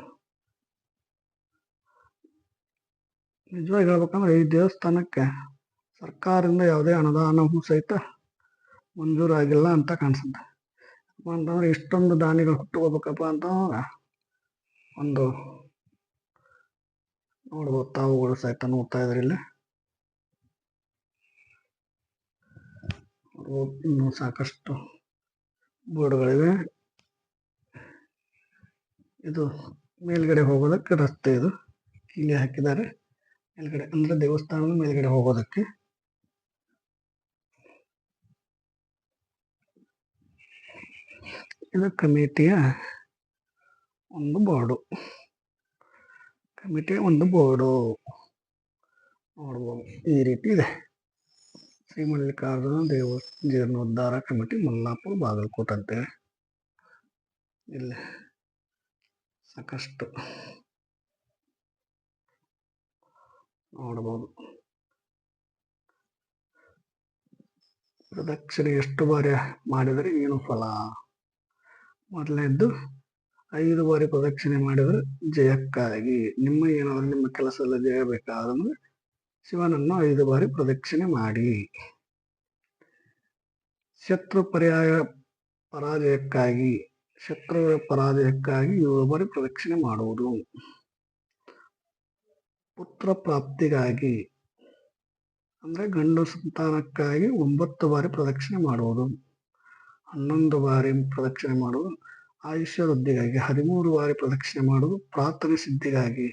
S1: ನಿಜವಾಗಿ ಹೇಳ್ಬೇಕಂದ್ರೆ ಈ ದೇವಸ್ಥಾನಕ್ಕೆ ಸರ್ಕಾರದಿಂದ ಯಾವುದೇ ಅನುದಾನವೂ ಸಹಿತ ಮಂಜೂರಾಗಿಲ್ಲ ಅಂತ ಕಾಣಿಸುತ್ತೆ. ಅಂತಂದ್ರೆ ಇಷ್ಟೊಂದು ದಾನಿಗಳು ಹುಟ್ಟುಕೋಬೇಕಪ್ಪ ಅಂತಂದ್ರೆ ಒಂದು ನೋಡ್ಬೋದು. ತಾವುಗಳು ಸಹಿತ ನೋಡ್ತಾ ಇದ್ರಿ ಇಲ್ಲಿ. ಇನ್ನು ಸಾಕಷ್ಟು ಬೋರ್ಡ್ಗಳಿವೆ. ಇದು ಮೇಲ್ಗಡೆ ಹೋಗೋದಕ್ಕೆ ರಸ್ತೆ, ಇದು ಇಲ್ಲಿ ಹಾಕಿದ್ದಾರೆ. ಮೇಲ್ಗಡೆ ಅಂದ್ರೆ ದೇವಸ್ಥಾನದ ಮೇಲ್ಗಡೆ ಹೋಗೋದಕ್ಕೆ. ಇದು ಕಮಿಟಿಯ ಒಂದು ಬೋರ್ಡು. ನೋಡ್ಬೋದು. ಈ ರೀತಿ ಇದೆ. ಶ್ರೀ ಮಲ್ಲಿಕಾರ್ಜುನ ಜೀರ್ಣೋದ್ಧಾರ ಕಮಿಟಿ ಮಲ್ಲಾಪುರ ಬಾಗಲಕೋಟೆ ಅಂತೇಳಿ ಇಲ್ಲಿ ಸಾಕಷ್ಟು ನೋಡಬಹುದು. ಪ್ರದಕ್ಷಿಣೆ ಎಷ್ಟು ಬಾರಿ ಮಾಡಿದರೆ ಏನು ಫಲ? ಮೊದಲನೇದ್ದು 5 ಬಾರಿ ಪ್ರದಕ್ಷಿಣೆ ಮಾಡಿದರೆ ಜಯಕ್ಕಾಗಿ. ನಿಮ್ಮ ಕೆಲಸದಲ್ಲಿ ಜಯ ಬೇಕಾದಂದ್ರೆ ಶಿವನನ್ನು 5 ಬಾರಿ ಪ್ರದಕ್ಷಿಣೆ ಮಾಡಿ. ಶತ್ರು ಪರಾಜಯಕ್ಕಾಗಿ 7 ಬಾರಿ ಪ್ರದಕ್ಷಿಣೆ ಮಾಡುವುದು. ಪುತ್ರ ಪ್ರಾಪ್ತಿಗಾಗಿ ಅಂದ್ರೆ ಗಂಡು ಸಂತಾನಕ್ಕಾಗಿ 9 ಬಾರಿ ಪ್ರದಕ್ಷಿಣೆ ಮಾಡುವುದು. 11 ಬಾರಿ ಪ್ರದಕ್ಷಿಣೆ ಮಾಡುವುದು. ಆಯುಷ್ಯ ವೃದ್ಧಿಗಾಗಿ 13 ಬಾರಿ ಪ್ರದಕ್ಷಿಣೆ ಮಾಡುವುದು. ಪ್ರಾರ್ಥನೆ ಸಿದ್ಧಿಗಾಗಿ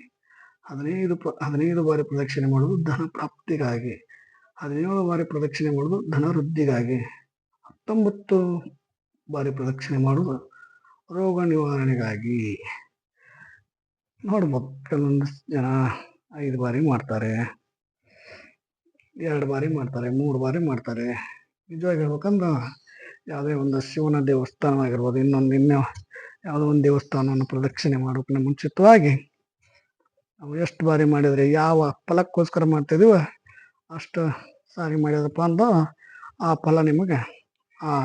S1: 15 ಬಾರಿ ಪ್ರದಕ್ಷಿಣೆ ಮಾಡುವುದು. ಧನ ಪ್ರಾಪ್ತಿಗಾಗಿ 17 ಬಾರಿ ಪ್ರದಕ್ಷಿಣೆ ಮಾಡುವುದು. ಧನ ವೃದ್ಧಿಗಾಗಿ 19 ಬಾರಿ ಪ್ರದಕ್ಷಿಣೆ ಮಾಡುವುದು. ರೋಗ ನಿವಾರಣೆಗಾಗಿ. ನೋಡ್ಬೋದು, ಕೆಲವೊಂದು ಜನ 5 ಬಾರಿ ಮಾಡ್ತಾರೆ, 2 ಬಾರಿ ಮಾಡ್ತಾರೆ, 3 ಬಾರಿ ಮಾಡ್ತಾರೆ. ನಿಜವಾಗಿ ಹೇಳ್ಬೇಕಂದ್ರೆ ಯಾವುದೇ ಒಂದು ಶಿವನ ದೇವಸ್ಥಾನ ಆಗಿರ್ಬೋದು, ಇನ್ನೂ ಯಾವುದೋ ಒಂದು ದೇವಸ್ಥಾನವನ್ನು ಪ್ರದಕ್ಷಿಣೆ ಮಾಡೋಕೆ ಮುಂಚಿತವಾಗಿ ನಾವು ಎಷ್ಟು ಬಾರಿ ಮಾಡಿದರೆ, ಯಾವ ಫಲಕ್ಕೋಸ್ಕರ ಮಾಡ್ತಿದೀವ ಅಷ್ಟು ಸಾರಿ ಮಾಡಿದಪ್ಪ ಅಂತ ಆ ಫಲ ನಿಮಗೆ ಆ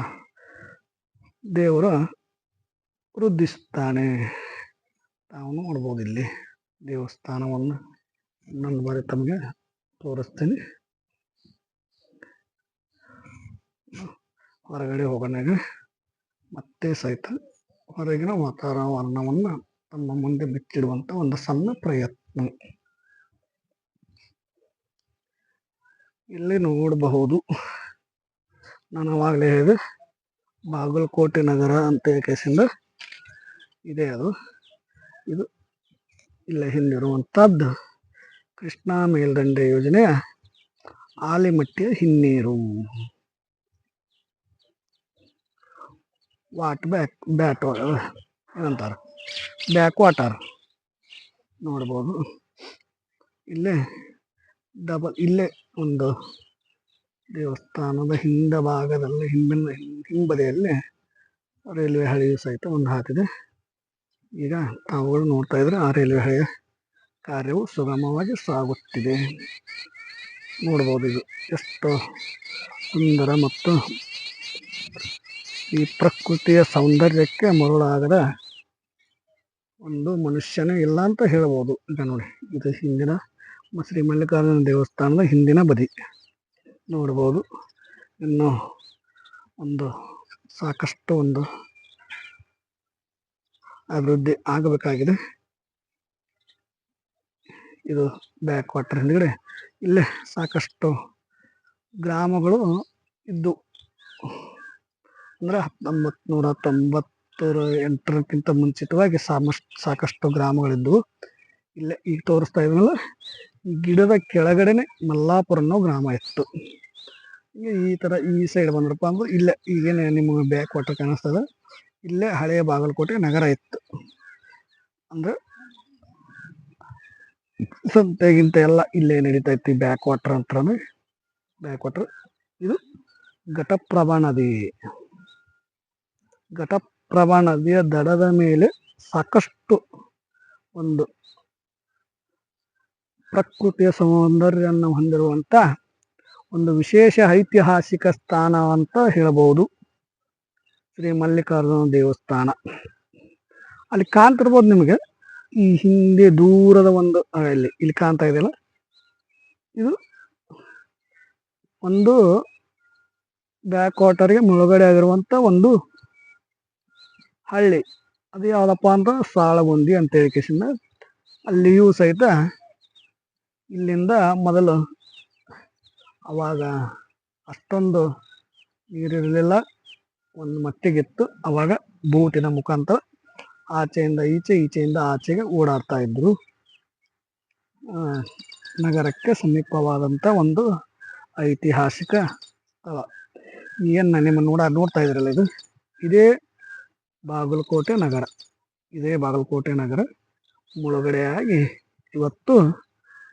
S1: ದೇವರು ವೃದ್ಧಿಸುತ್ತಾನೆ. ತಾವು ನೋಡ್ಬೋದು ಇಲ್ಲಿ ದೇವಸ್ಥಾನವನ್ನು. ಇನ್ನೊಂದು ಬಾರಿ ತಮಗೆ ತೋರಿಸ್ತೀನಿ. ಹೊರಗಡೆ ಹೋಗೋಣಾಗ ಮತ್ತೆ ಸಹಿತ ಹೊರಗಿನ ವಾತಾವರಣವನ್ನು ತಮ್ಮ ಮುಂದೆ ಬಿಚ್ಚಿಡುವಂತ ಒಂದು ಸಣ್ಣ ಪ್ರಯತ್ನ. ಇಲ್ಲಿ ನೋಡಬಹುದು, ನಾನು ಅವಾಗಲೇ ಹೇಳಿದೆ ಬಾಗಲಕೋಟೆ ನಗರ ಅಂತ ಕೇಸಿಂದ ಇದೆ. ಇದು ಇಲ್ಲ ಹಿಂದಿರುವಂತಹದ್ದು ಕೃಷ್ಣಾ ಮೇಲ್ದಂಡೆ ಯೋಜನೆಯ ಆಲಿಮಟ್ಟಿಯ ಹಿನ್ನೀರು, ಏನಂತಾರೆ ಬ್ಯಾಕ್ ವಾಟರ್. ನೋಡ್ಬೋದು ಇಲ್ಲೇ ಇಲ್ಲೇ ಒಂದು ದೇವಸ್ಥಾನದ ಹಿಂಬದಿಯಲ್ಲಿ ರೈಲ್ವೆ ಹಳಿಯು ಸಹಿತ ಒಂದು ಹಾತಿದೆ. ಈಗ ತಾವುಗಳು ನೋಡ್ತಾ ಇದ್ರೆ ಆ ರೈಲ್ವೆ ಹಳಿಯ ಕಾರ್ಯವು ಸುಗಮವಾಗಿ ಸಾಗುತ್ತಿದೆ. ನೋಡ್ಬೋದು ಇದು ಎಷ್ಟು ಸುಂದರ ಮತ್ತು ಈ ಪ್ರಕೃತಿಯ ಸೌಂದರ್ಯಕ್ಕೆ ಮರುಳಾಗದ ಒಂದು ಮನುಷ್ಯನೇ ಇಲ್ಲ ಅಂತ ಹೇಳ್ಬೋದು. ಈಗ ನೋಡಿ, ಇದು ಹಿಂದಿನ ಶ್ರೀ ಮಲ್ಲಿಕಾರ್ಜುನ ದೇವಸ್ಥಾನದ ಹಿಂದಿನ ಬದಿ ನೋಡ್ಬೋದು. ಇನ್ನು ಒಂದು ಸಾಕಷ್ಟು ಒಂದು ಅಭಿವೃದ್ಧಿ ಆಗಬೇಕಾಗಿದೆ. ಇದು ಬ್ಯಾಕ್ ವಾಟರ್ ಹಿಂದ್ಗಡೆ ಇಲ್ಲೇ ಸಾಕಷ್ಟು ಗ್ರಾಮಗಳು ಇದ್ದು, ಅಂದ್ರೆ 1998ಕ್ಕಿಂತ ಮುಂಚಿತವಾಗಿ ಸಾಕಷ್ಟು ಗ್ರಾಮಗಳಿದ್ದವು. ಇಲ್ಲೇ ಈಗ ತೋರಿಸ್ತಾ ಇದ್ನಲ್ಲ, ಈ ಗಿಡದ ಕೆಳಗಡೆನೆ ಮಲ್ಲಾಪುರ ಅನ್ನೋ ಗ್ರಾಮ ಇತ್ತು. ಈ ತರ ಈ ಸೈಡ್ ಬಂದ್ರಪ್ಪ ಅಂದ್ರೆ ಇಲ್ಲೇ ಈಗೇನೆ ನಿಮಗೆ ಬ್ಯಾಕ್ ವಾಟರ್ ಕಾಣಿಸ್ತದ, ಇಲ್ಲೇ ಹಳೆಯ ಬಾಗಲಕೋಟೆ ನಗರ ಇತ್ತು. ಅಂದ್ರೆ ಸಂತೆಗಿಂತ ಎಲ್ಲ ಇಲ್ಲೇ ನಡೀತಾ ಇತ್ತು. ಬ್ಯಾಕ್ ವಾಟರ್ ಅಂತಾನೆ ಬ್ಯಾಕ್ ವಾಟರ್. ಇದು ಘಟಪ್ರಭಾ ನದಿ. ಘಟಪ್ರಭಾ ನದಿಯ ದಡದ ಮೇಲೆ ಸಾಕಷ್ಟು ಒಂದು ಪ್ರಕೃತಿಯ ಸೌಂದರ್ಯವನ್ನು ಹೊಂದಿರುವಂತ ಒಂದು ವಿಶೇಷ ಐತಿಹಾಸಿಕ ಸ್ಥಾನ ಅಂತ ಹೇಳಬಹುದು ಶ್ರೀ ಮಲ್ಲಿಕಾರ್ಜುನ ದೇವಸ್ಥಾನ. ಅಲ್ಲಿ ಕಾಣ್ತಿರ್ಬೋದು ನಿಮಗೆ, ಈ ಹಿಂದೆ ದೂರದ ಒಂದು ಇಲ್ಲಿ ಕಾಣ್ತಾ ಇದೆಯಲ್ಲ, ಇದು ಒಂದು ಬ್ಯಾಕ್ ವಾಟರ್ಗೆ ಮುಳುಗಡೆ ಆಗಿರುವಂತ ಒಂದು ಹಳ್ಳಿ. ಅದು ಯಾವ್ದಪ್ಪ ಅಂತ ಸಾಳಗುಂದಿ ಅಂತ ಹೇಳಿಕೆಸಿಂದ ಅಲ್ಲಿಯೂ ಸಹಿತ ಇಲ್ಲಿಂದ ಮೊದಲು ಅವಾಗ ಅಷ್ಟೊಂದು ನೀರಿರಲಿಲ್ಲ, ಒಂದು ಮಟ್ಟಿಗಿತ್ತು. ಅವಾಗ ಬೋಟಿನ ಮುಖಾಂತರ ಆಚೆಯಿಂದ ಈಚೆ, ಈಚೆಯಿಂದ ಆಚೆಗೆ ಓಡಾಡ್ತಾ ಇದ್ರು. ನಗರಕ್ಕೆ ಸಮೀಪವಾದಂಥ ಒಂದು ಐತಿಹಾಸಿಕ ಸ್ಥಳ. ಏನು ನಿಮ್ಮ ನೋಡ್ತಾ ಇದ್ರಲ್ಲ, ಇದೇ ಬಾಗಲಕೋಟೆ ನಗರ. ಇದೇ ಬಾಗಲಕೋಟೆ ನಗರ ಮುಳುಗಡೆಯಾಗಿ ಇವತ್ತು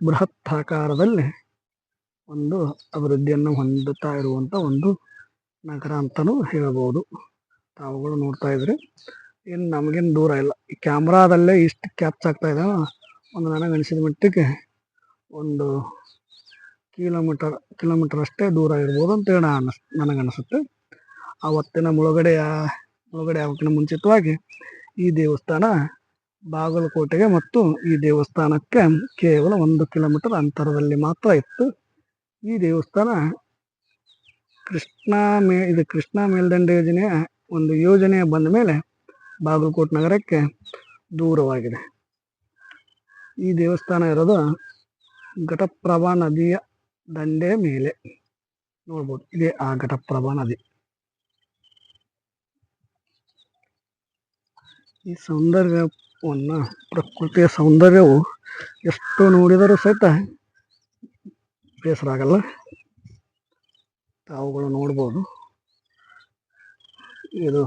S1: ಬೃಹತ್ ಆಕಾರದಲ್ಲಿ ಒಂದು ಅಭಿವೃದ್ಧಿಯನ್ನು ಹೊಂದುತ್ತಾ ಇರುವಂಥ ಒಂದು ನಗರ ಅಂತಲೂ ಹೇಳ್ಬೋದು. ತಾವುಗಳು ನೋಡ್ತಾ ಇದ್ರೆ ಏನು ನಮಗೇನು ದೂರ ಇಲ್ಲ, ಈ ಕ್ಯಾಮ್ರಾದಲ್ಲೇ ಇಷ್ಟು ಕ್ಯಾಪ್ಚ್ ಆಗ್ತಾ ಇದೆ. ಒಂದು ನನಗೆ ಅನಿಸಿದ ಮಟ್ಟಿಗೆ ಒಂದು ಕಿಲೋಮೀಟರ್ ಅಷ್ಟೇ ದೂರ ಇರ್ಬೋದು ಅಂತೇಳಿ ನನಗನ್ನಿಸುತ್ತೆ. ಆವತ್ತಿನ ಮುಳುಗಡೆ ಆಗೋಕ್ಕಿಂತ ಮುಂಚಿತವಾಗಿ ಈ ದೇವಸ್ಥಾನ ಬಾಗಲಕೋಟೆಗೆ ಮತ್ತು ಈ ದೇವಸ್ಥಾನಕ್ಕೆ ಕೇವಲ 1 ಕಿಲೋಮೀಟರ್ ಅಂತರದಲ್ಲಿ ಮಾತ್ರ ಇತ್ತು. ಈ ದೇವಸ್ಥಾನ ಕೃಷ್ಣಾ ಮೇಲ್ದಂಡೆ ಯೋಜನೆಯ ಒಂದು ಯೋಜನೆ ಬಂದ ಮೇಲೆ ಬಾಗಲಕೋಟೆ ನಗರಕ್ಕೆ ದೂರವಾಗಿದೆ. ಈ ದೇವಸ್ಥಾನ ಇರೋದು ಘಟಪ್ರಭಾ ನದಿಯ ದಂಡೆಯ ಮೇಲೆ ನೋಡ್ಬೋದು. ಇದೇ ಆ ಘಟಪ್ರಭಾ ನದಿ. ಈ ಸೌಂದರ್ಯವನ್ನು, ಪ್ರಕೃತಿಯ ಸೌಂದರ್ಯವು ಎಷ್ಟು ನೋಡಿದರೂ ಸಹಿತ ಬೇಸರ ಆಗಲ್ಲ. ತಾವುಗಳು ನೋಡ್ಬೋದು. ಇದು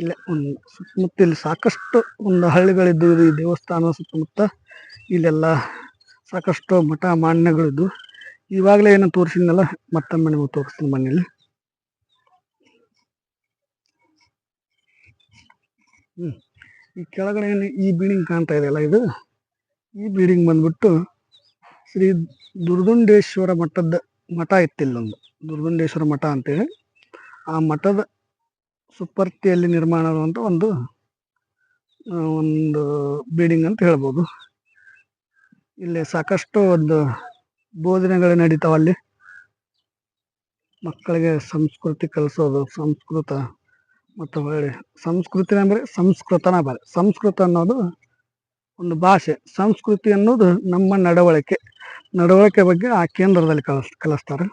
S1: ಇಲ್ಲೇ ಒಂದು ಸುತ್ತಮುತ್ತ ಇಲ್ಲಿ ಸಾಕಷ್ಟು ಒಂದು ಹಳ್ಳಿಗಳಿದ್ದು, ಈ ದೇವಸ್ಥಾನ ಸುತ್ತಮುತ್ತ ಇಲ್ಲೆಲ್ಲ ಸಾಕಷ್ಟು ಮಠ ಮಾನ್ಯಗಳಿದ್ದು. ಇವಾಗಲೇ ಏನೋ ತೋರಿಸಿದ್ನಲ್ಲ, ಮತ್ತೊಮ್ಮೆ ನಿಮಗೆ ತೋರಿಸ್ತೀನಿ ಮನೇಲಿ. ಈ ಕೆಳಗಡೆ ಈ ಬಿಲ್ಡಿಂಗ್ ಕಾಣ್ತಾ ಇದೆಯಲ್ಲ, ಈ ಬಿಲ್ಡಿಂಗ್ ಬಂದ್ಬಿಟ್ಟು ಶ್ರೀ ದುರ್ದುಂಡೇಶ್ವರ ಮಠ ಇತ್ತಿಲ್ಲೊಂದು ದುರ್ದುಂಡೇಶ್ವರ ಮಠ ಅಂತೇಳಿ. ಆ ಮಠದ ಸುಪರ್ತಿಯಲ್ಲಿ ನಿರ್ಮಾಣ ಆಗುವಂಥ ಒಂದು ಬಿಲ್ಡಿಂಗ್ ಅಂತ ಹೇಳ್ಬೋದು. ಇಲ್ಲಿ ಸಾಕಷ್ಟು ಒಂದು ಬೋಧನೆಗಳು ನಡೀತಾವ. ಅಲ್ಲಿ ಮಕ್ಕಳಿಗೆ ಸಂಸ್ಕೃತಿ ಕಲಿಸೋದು, ಮತ್ತು ಒಳ್ಳೆ ಸಂಸ್ಕೃತಿ ಅಂದರೆ ಸಂಸ್ಕೃತ ಅನ್ನೋದು ಒಂದು ಭಾಷೆ. ಸಂಸ್ಕೃತಿ ಅನ್ನೋದು ನಮ್ಮ ನಡವಳಿಕೆ ಬಗ್ಗೆ ಆ ಕೇಂದ್ರದಲ್ಲಿ ಕಲಿಸ್ತಾರೆ.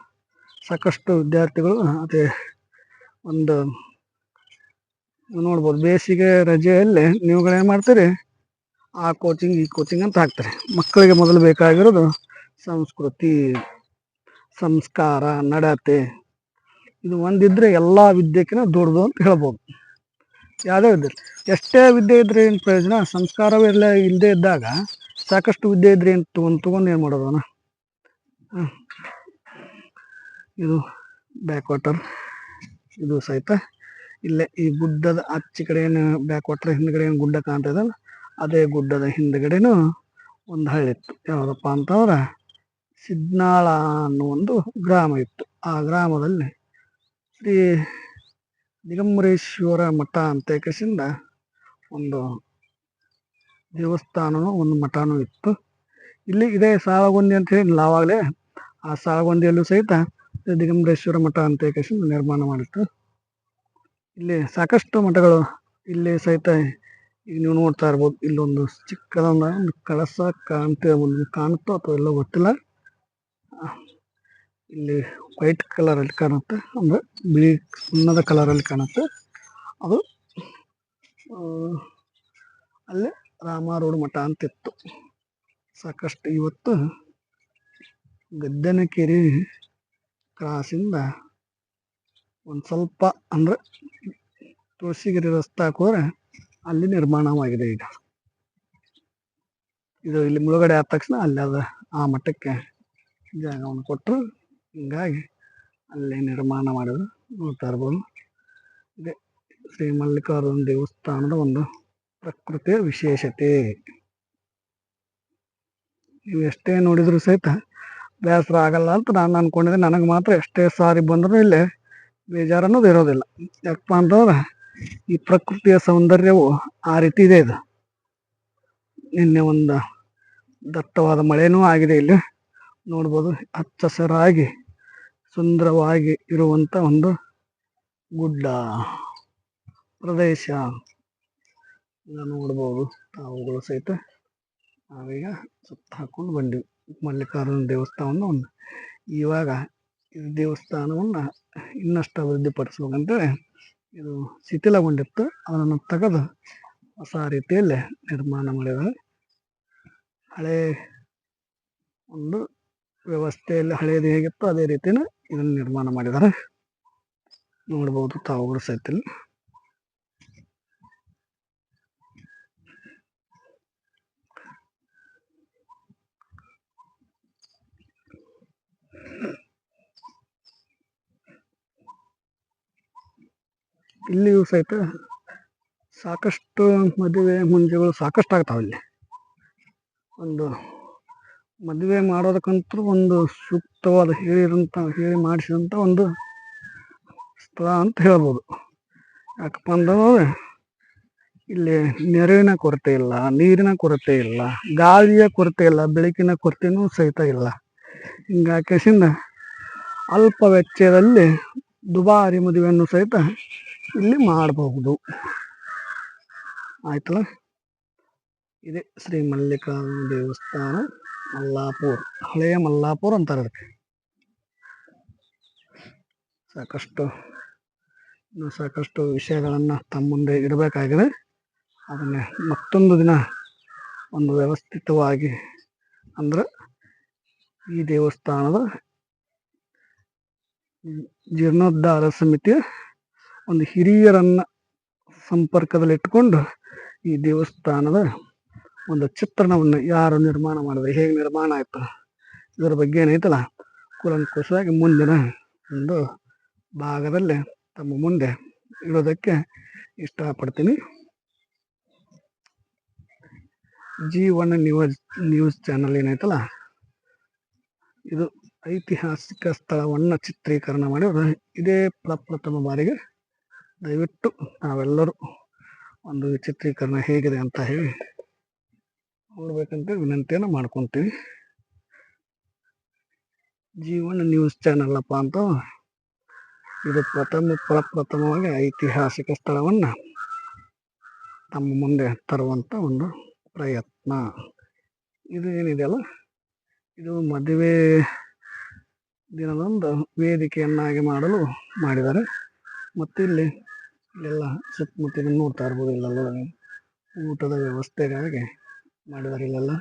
S1: ಸಾಕಷ್ಟು ವಿದ್ಯಾರ್ಥಿಗಳು ಅದೇ ಒಂದು ನೋಡ್ಬೋದು. ಬೇಸಿಗೆ ರಜೆಯಲ್ಲಿ ನೀವುಗಳೇನು ಮಾಡ್ತೀರಿ, ಆ ಕೋಚಿಂಗ್ ಈ ಕೋಚಿಂಗ್ ಅಂತ ಹಾಕ್ತಾರೆ. ಮಕ್ಕಳಿಗೆ ಮೊದಲು ಬೇಕಾಗಿರೋದು ಸಂಸ್ಕೃತಿ, ಸಂಸ್ಕಾರ, ನಡತೆ. ಇದು ಒಂದಿದ್ರೆ ಎಲ್ಲ ವಿದ್ಯೆಕಿನ ದೊಡ್ಡದು ಅಂತ ಹೇಳ್ಬೋದು. ಯಾವುದೇ ವಿದ್ಯೆ, ಎಷ್ಟೇ ವಿದ್ಯೆ ಇದ್ರೆ ಏನು ಪ್ರಯೋಜನ, ಸಂಸ್ಕಾರವೆಲ್ಲ ಇಲ್ಲದೆ ಇದ್ದಾಗ ಸಾಕಷ್ಟು ವಿದ್ಯೆ ಇದ್ರೆ ಏನು ತಗೊಂಡು ಏನು ಮಾಡೋದನ. ಇದು ಬ್ಯಾಕ್ ವಾಟರ್. ಇದು ಸಹಿತ ಇಲ್ಲೇ ಈ ಗುಡ್ಡದ ಆಚೆ ಕಡೆ ಏನು ಬ್ಯಾಕ್ ವಾಟರ್ ಹಿಂದ್ಗಡೆ ಏನು ಗುಡ್ಡ ಕಾಣ್ತದಲ್ಲ, ಅದೇ ಗುಡ್ಡದ ಹಿಂದ್ಗಡೆನೂ ಒಂದು ಹಳ್ಳಿ ಇತ್ತು. ಯಾವುದಪ್ಪ ಅಂತಂದ್ರೆ ಸಿದ್ನಾಳ ಅನ್ನೋ ಒಂದು ಗ್ರಾಮ ಇತ್ತು. ಆ ಗ್ರಾಮದಲ್ಲಿ ಶ್ರೀ ದಿಗಂಬರೇಶ್ವರ ಮಠ ಅಂತ ಕೇಸಿಂದ ಒಂದು ದೇವಸ್ಥಾನನೂ ಒಂದು ಮಠನೂ ಇತ್ತು. ಇಲ್ಲಿ ಇದೇ ಸಾಳಗುಂದಿ ಅಂತ ಹೇಳಿಲ್ಲ ಆವಾಗಲೇ, ಆ ಸಾಳಗುಂದಿಯಲ್ಲೂ ಸಹಿತ ದಿಗಂಬರೇಶ್ವರ ಮಠ ಅಂತ ಕೇಸಿಂದ ನಿರ್ಮಾಣ ಮಾಡಿತ್ತು. ಇಲ್ಲಿ ಸಾಕಷ್ಟು ಮಠಗಳು ಇಲ್ಲಿ ಸಹಿತ ಈಗ ನೀವು ನೋಡ್ತಾ ಇರ್ಬೋದು. ಇಲ್ಲೊಂದು ಚಿಕ್ಕದೊಂದು ಕಳಸ ಕಾಣುತ್ತೋ ಅಥವಾ ಎಲ್ಲೋ ಗೊತ್ತಿಲ್ಲ. ಇಲ್ಲಿ ವೈಟ್ ಕಲರಲ್ಲಿ ಕಾಣುತ್ತೆ, ಅಂದ್ರೆ ಬಿಳಿ ಸುಣ್ಣದ ಕಲರಲ್ಲಿ ಕಾಣುತ್ತೆ. ಅದು ಅಲ್ಲೇ ರಾಮಾರೂಢ ಮಠ ಅಂತಿತ್ತು. ಸಾಕಷ್ಟು ಇವತ್ತು ಗದ್ದೆನಕೆರೆ ಕ್ರಾಸಿಂದ ಒಂದು ಸ್ವಲ್ಪ ಅಂದ್ರೆ ತುಳಸಿಗಿರಿ ರಸ್ತೆ ಹಾಕೋದ್ರೆ ಅಲ್ಲಿ ನಿರ್ಮಾಣವಾಗಿದೆ. ಈಗ ಇದು ಇಲ್ಲಿ ಮುಳುಗಡೆ ಆದ ತಕ್ಷಣ ಅಲ್ಲಿ ಅದ ಆ ಮಠಕ್ಕೆ ಜಾಗವನ್ನು ಕೊಟ್ಟರು. ಹಿಂಗಾಗಿ ಅಲ್ಲಿ ನಿರ್ಮಾಣ ಮಾಡಿದ್ರು. ನೋಡ್ತಾ ಇರ್ಬೋದು. ಇದೆ ಶ್ರೀ ಮಲ್ಲಿಕಾರ್ಜುನ ದೇವಸ್ಥಾನದ ಒಂದು ಪ್ರಕೃತಿಯ ವಿಶೇಷತೆ. ನೀವು ಎಷ್ಟೇ ನೋಡಿದ್ರು ಸಹಿತ ಬೇಸರ ಆಗಲ್ಲ ಅಂತ ನಾನು ಅನ್ಕೊಂಡಿದ್ದೆ. ನನಗೆ ಮಾತ್ರ ಎಷ್ಟೇ ಸಾರಿ ಬಂದರೂ ಇಲ್ಲೇ ಬೇಜಾರು ಅನ್ನೋದು ಇರೋದಿಲ್ಲ. ಯಾಕಪ್ಪ ಅಂತಂದ್ರೆ ಈ ಪ್ರಕೃತಿಯ ಸೌಂದರ್ಯವು ಆ ರೀತಿ ಇದೆ. ಇದು ನಿನ್ನೆ ಒಂದು ದಟ್ಟವಾದ ಮಳೆನೂ ಆಗಿದೆ. ಇಲ್ಲಿ ನೋಡ್ಬೋದು ಹಚ್ಚ ಹಸಿರಾಗಿ ಸುಂದರವಾಗಿ ಇರುವಂಥ ಒಂದು ಗುಡ್ಡ ಪ್ರದೇಶ ನೋಡ್ಬೋದು. ತಾವುಗಳು ಸಹಿತ ನಾವೀಗ ಸುತ್ತ ಹಾಕೊಂಡು ಬಂದ್ವಿ ಮಲ್ಲಿಕಾರ್ಜುನ ದೇವಸ್ಥಾನವನ್ನು. ಇವಾಗ ಈ ದೇವಸ್ಥಾನವನ್ನು ಇನ್ನಷ್ಟು ಅಭಿವೃದ್ಧಿಪಡಿಸ್ಬೇಕಂತೇಳಿ ಇದು ಶಿಥಿಲಗೊಂಡಿತ್ತು. ಅದನ್ನು ತೆಗೆದು ಹೊಸ ರೀತಿಯಲ್ಲಿ ನಿರ್ಮಾಣ ಮಾಡಿದ್ದಾರೆ. ಹಳೆ ಒಂದು ವ್ಯವಸ್ಥೆಯಲ್ಲಿ ಹಳೆಯದು ಹೇಗಿತ್ತು ಅದೇ ರೀತಿನ ಇದನ್ನು ನಿರ್ಮಾಣ ಮಾಡಿದ್ದಾರೆ. ನೋಡ್ಬೋದು ತಾವುಗಳು ಸಹಿತ. ಇಲ್ಲಿಯೂ ಸಹಿತ ಸಾಕಷ್ಟು ಮದುವೆ ಮುಂಜೆಗಳು ಸಾಕಷ್ಟು ಆಗ್ತಾವೆ. ಇಲ್ಲಿ ಒಂದು ಮದುವೆ ಮಾಡೋದಕ್ಕಂತೂ ಒಂದು ಸೂಕ್ತವಾದ ಹೇಳಿ ಮಾಡಿಸಿದಂಥ ಒಂದು ಸ್ಥಳ ಅಂತ ಹೇಳ್ಬೋದು. ಯಾಕಪ್ಪ ಅಂತಂದ್ರೆ ಇಲ್ಲಿ ನೆರಳಿನ ಕೊರತೆ ಇಲ್ಲ, ನೀರಿನ ಕೊರತೆ ಇಲ್ಲ, ಗಾಳಿಯ ಕೊರತೆ ಇಲ್ಲ, ಬೆಳಕಿನ ಕೊರತೆನೂ ಸಹಿತ ಇಲ್ಲ. ಹಿಂಗಾಕಿಸಿಂದ ಅಲ್ಪ ವೆಚ್ಚದಲ್ಲಿ ದುಬಾರಿ ಮದುವೆಯನ್ನು ಸಹಿತ ಇಲ್ಲಿ ಮಾಡಬಹುದು. ಆಯ್ತಲ್ಲ. ಇದೆ ಶ್ರೀ ಮಲ್ಲಿಕಾರ್ಜುನ ದೇವಸ್ಥಾನ ಮಲ್ಲಾಪುರ, ಹಳೆಯ ಮಲ್ಲಾಪುರ ಅಂತಾರೆ ಅದಕ್ಕೆ. ಸಾಕಷ್ಟು ವಿಷಯಗಳನ್ನು ತಮ್ಮ ಮುಂದೆ ಇಡಬೇಕಾಗಿದೆ. ಅದನ್ನೇ ಮತ್ತೊಂದು ದಿನ ಒಂದು ವ್ಯವಸ್ಥಿತವಾಗಿ ಅಂದ್ರೆ ಈ ದೇವಸ್ಥಾನದ ಜೀರ್ಣೋದ್ಧಾರ ಸಮಿತಿಯ ಒಂದು ಹಿರಿಯರನ್ನ ಸಂಪರ್ಕದಲ್ಲಿಟ್ಟುಕೊಂಡು ಈ ದೇವಸ್ಥಾನದ ಒಂದು ಚಿತ್ರಣವನ್ನು ಯಾರು ನಿರ್ಮಾಣ ಮಾಡಿದ್ರೆ, ಹೇಗೆ ನಿರ್ಮಾಣ ಆಯ್ತು, ಇದರ ಬಗ್ಗೆ ಏನೈತಲ್ಲ ಕೂಲಂಕುಷವಾಗಿ ಮುಂದಿನ ಒಂದು ಭಾಗದಲ್ಲಿ ತಮ್ಮ ಮುಂದೆ ಇಡೋದಕ್ಕೆ ಇಷ್ಟಪಡ್ತೀನಿ. G1 ನ್ಯೂಸ್ ಚಾನಲ್ ಏನೈತಲ್ಲ, ಇದು ಐತಿಹಾಸಿಕ ಸ್ಥಳವನ್ನು ಚಿತ್ರೀಕರಣ ಮಾಡಿದ್ರೆ ಇದೇ ಪ್ರಪ್ರಥಮ ಬಾರಿಗೆ. ದಯವಿಟ್ಟು ನಾವೆಲ್ಲರೂ ಒಂದು ಚಿತ್ರೀಕರಣ ಹೇಗಿದೆ ಅಂತ ಹೇಳಿ ನೋಡ್ಬೇಕಂತ ವಿನಂತಿಯನ್ನು ಮಾಡ್ಕೊತೀವಿ. G1 ನ್ಯೂಸ್ ಚಾನಲ್ ಅಪ್ಪ ಅಂತ ಇದು ಪ್ರಪ್ರಥಮವಾಗಿ ಐತಿಹಾಸಿಕ ಸ್ಥಳವನ್ನು ತಮ್ಮ ಮುಂದೆ ತರುವಂಥ ಒಂದು ಪ್ರಯತ್ನ. ಇದು ಏನಿದೆಯಲ್ಲ, ಇದು ಮದುವೆ ದಿನದೊಂದು ವೇದಿಕೆಯನ್ನಾಗಿ ಮಾಡಲು ಮಾಡಿದ್ದಾರೆ. ಮತ್ತು ಇಲ್ಲೆಲ್ಲ ಸುತ್ತಮುತ್ತಲ ನೋಡ್ತಾ ಇರ್ಬೋದು. ಇಲ್ಲೆಲ್ಲ ಊಟದ ವ್ಯವಸ್ಥೆಗಾಗಿ ಮಾಡಿದ್ದಾರೆ. ಇಲ್ಲೆಲ್ಲ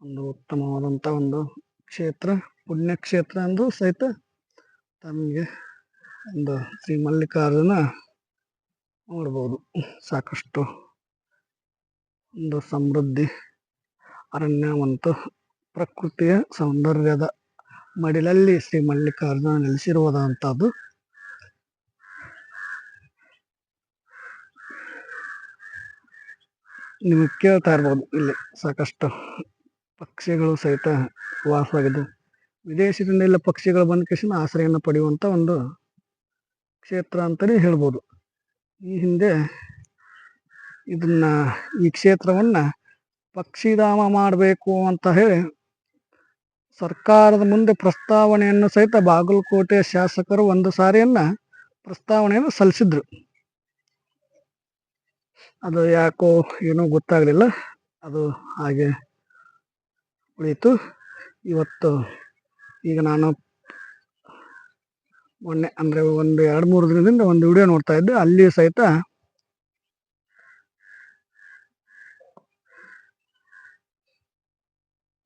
S1: ಒಂದು ಉತ್ತಮವಾದಂಥ ಒಂದು ಕ್ಷೇತ್ರ, ಪುಣ್ಯಕ್ಷೇತ್ರ ಅಂದರೂ ಸಹಿತ ತಮಗೆ ಒಂದು ಶ್ರೀ ಮಲ್ಲಿಕಾರ್ಜುನ ನೋಡ್ಬೋದು. ಸಾಕಷ್ಟು ಒಂದು ಸಮೃದ್ಧಿ ಅರಣ್ಯ ಮತ್ತು ಪ್ರಕೃತಿಯ ಸೌಂದರ್ಯದ ಮಡಿಲಲ್ಲಿ ಶ್ರೀ ಮಲ್ಲಿಕಾರ್ಜುನ ನೆಲೆಸಿರುವುದಂಥದ್ದು. ನಿಮಗೆ ಕೇಳ್ತಾ ಇರ್ಬೋದು, ಇಲ್ಲಿ ಸಾಕಷ್ಟು ಪಕ್ಷಿಗಳು ಸಹಿತ ವಾಸವಾಗಿದ್ದು, ವಿದೇಶದಿಂದ ಇಲ್ಲ ಪಕ್ಷಿಗಳು ಬಂದ ಕಿಸಿನ ಆಶ್ರಯವನ್ನು ಪಡೆಯುವಂಥ ಒಂದು ಕ್ಷೇತ್ರ ಅಂತಲೇ ಹೇಳ್ಬೋದು. ಈ ಹಿಂದೆ ಈ ಕ್ಷೇತ್ರವನ್ನ ಪಕ್ಷಿಧಾಮ ಮಾಡಬೇಕು ಅಂತ ಹೇಳಿ ಸರ್ಕಾರದ ಮುಂದೆ ಪ್ರಸ್ತಾವನೆಯನ್ನು ಸಹಿತ ಬಾಗಲಕೋಟೆ ಶಾಸಕರು ಒಂದು ಸಾರಿಯನ್ನ ಪ್ರಸ್ತಾವನೆಯನ್ನು ಸಲ್ಲಿಸಿದ್ರು. ಅದು ಯಾಕೋ ಏನೋ ಗೊತ್ತಾಗಲಿಲ್ಲ, ಅದು ಹಾಗೆ ಉಳಿಯಿತು. ಇವತ್ತು ಈಗ ನಾನು ಮೊನ್ನೆ ಅಂದರೆ ಒಂದು 2-3 ದಿನದಿಂದ ಒಂದು ವಿಡಿಯೋ ನೋಡ್ತಾ ಇದ್ದೆ. ಅಲ್ಲಿ ಸಹಿತ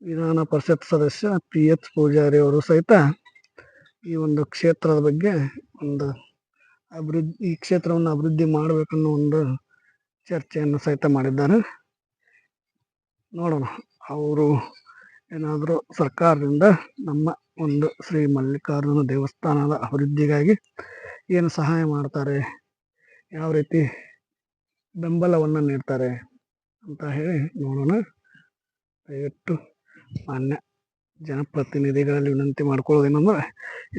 S1: ವಿಧಾನ ಪರಿಷತ್ ಸದಸ್ಯ PH ಪೂಜಾರಿ ಅವರು ಸಹಿತ ಈ ಒಂದು ಕ್ಷೇತ್ರದ ಬಗ್ಗೆ ಒಂದು ಈ ಕ್ಷೇತ್ರವನ್ನು ಅಭಿವೃದ್ಧಿ ಮಾಡಬೇಕನ್ನೋ ಒಂದು ಚರ್ಚೆಯನ್ನು ಸಹಿತ ಮಾಡಿದ್ದಾರೆ. ನೋಡೋಣ ಅವರು ಏನಾದರೂ ಸರ್ಕಾರದಿಂದ ನಮ್ಮ ಒಂದು ಶ್ರೀ ಮಲ್ಲಿಕಾರ್ಜುನ ದೇವಸ್ಥಾನದ ಅಭಿವೃದ್ಧಿಗಾಗಿ ಏನು ಸಹಾಯ ಮಾಡ್ತಾರೆ, ಯಾವ ರೀತಿ ಬೆಂಬಲವನ್ನು ನೀಡ್ತಾರೆ ಅಂತ ಹೇಳಿ ನೋಡೋಣ. ದಯವಿಟ್ಟು ಮಾನ್ಯ ಜನಪ್ರತಿನಿಧಿಗಳಲ್ಲಿ ವಿನಂತಿ ಮಾಡ್ಕೊಳ್ಳೋದೇನೆಂದ್ರೆ,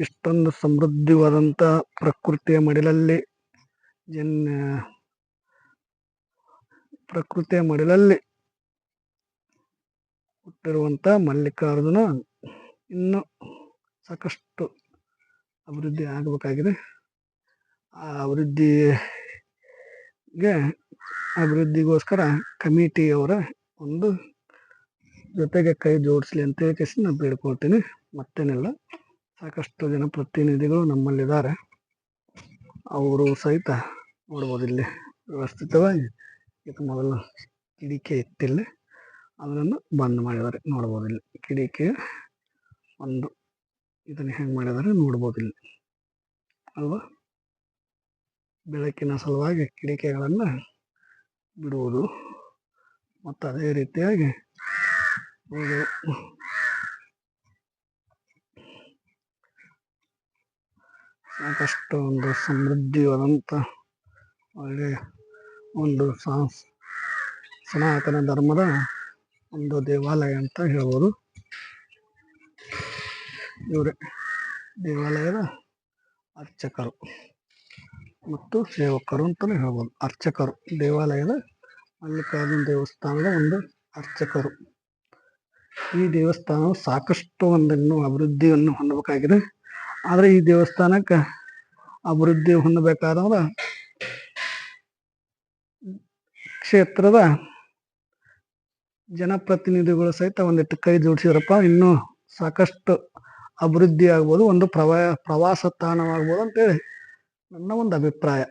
S1: ಇಷ್ಟೊಂದು ಸಮೃದ್ಧವಾದಂಥ ಪ್ರಕೃತಿಯ ಮಡಿಲಲ್ಲಿ ಹುಟ್ಟಿರುವಂಥ ಮಲ್ಲಿಕಾರ್ಜುನ ಇನ್ನೂ ಸಾಕಷ್ಟು ಅಭಿವೃದ್ಧಿ ಆಗಬೇಕಾಗಿದೆ. ಆ ಅಭಿವೃದ್ಧಿಗೋಸ್ಕರ ಕಮಿಟಿಯವರ ಒಂದು ಜೊತೆಗೆ ಕೈ ಜೋಡಿಸ್ಲಿ ಅಂತ ಹೇಳಿ ನಾನು ಬೇಡ್ಕೊಳ್ತೀನಿ. ಮತ್ತೇನಿಲ್ಲ, ಸಾಕಷ್ಟು ಜನಪ್ರತಿನಿಧಿಗಳು ನಮ್ಮಲ್ಲಿದ್ದಾರೆ. ಅವರು ಸಹಿತ ನೋಡ್ಬೋದು, ಇಲ್ಲಿ ವ್ಯವಸ್ಥಿತವಾಗಿ ಇದು ಮೊದಲು ಕಿಡಿಕೆ ಇತ್ತಿಲ್ಲ, ಅದನ್ನು ಬಂದ್ ಮಾಡಿದ್ದಾರೆ. ನೋಡ್ಬೋದು ಇಲ್ಲಿ ಕಿಡಿಕೆ ಒಂದು ಇದನ್ನು ಹೆಂಗೆ ಮಾಡಿದ್ದಾರೆ ನೋಡ್ಬೋದು ಇಲ್ಲಿ ಅಲ್ವಾ. ಬೆಳಕಿನ ಸಲುವಾಗಿ ಕಿಡಿಕೆಗಳನ್ನು ಬಿಡುವುದು ಮತ್ತು ಅದೇ ರೀತಿಯಾಗಿ ಸಾಕಷ್ಟು ಒಂದು ಸಮೃದ್ಧಿಯಾದಂಥ ಒಳ್ಳೆಯ ಒಂದು ಸನಾತನ ಧರ್ಮದ ಒಂದು ದೇವಾಲಯ ಅಂತ ಹೇಳ್ಬೋದು. ಇವರೇ ದೇವಾಲಯದ ಅರ್ಚಕರು ಮತ್ತು ಸೇವಕರು ಅಂತಲೇ ಹೇಳ್ಬೋದು. ಅರ್ಚಕರು, ದೇವಾಲಯದ ಮಲ್ಲಿಕಾರ್ಜುನ ದೇವಸ್ಥಾನದ ಒಂದು ಅರ್ಚಕರು. ಈ ದೇವಸ್ಥಾನವು ಸಾಕಷ್ಟು ಒಂದನ್ನು ಅಭಿವೃದ್ಧಿಯನ್ನು ಹೊಂದಬೇಕಾಗಿದೆ. ಆದರೆ ಈ ದೇವಸ್ಥಾನಕ್ಕೆ ಅಭಿವೃದ್ಧಿ ಹೊಂದಬೇಕಾದ್ರೆ ಕ್ಷೇತ್ರದ ಜನಪ್ರತಿನಿಧಿಗಳು ಸಹಿತ ಒಂದಿಟ್ಟು ಕೈ ಜೋಡಿಸಿದ್ರಪ್ಪ ಇನ್ನೂ ಸಾಕಷ್ಟು ಅಭಿವೃದ್ಧಿ ಆಗ್ಬೋದು, ಒಂದು ಪ್ರವಾಸ ತಾಣವಾಗ್ಬೋದು ಅಂತೇಳಿ ನನ್ನ ಒಂದು ಅಭಿಪ್ರಾಯ.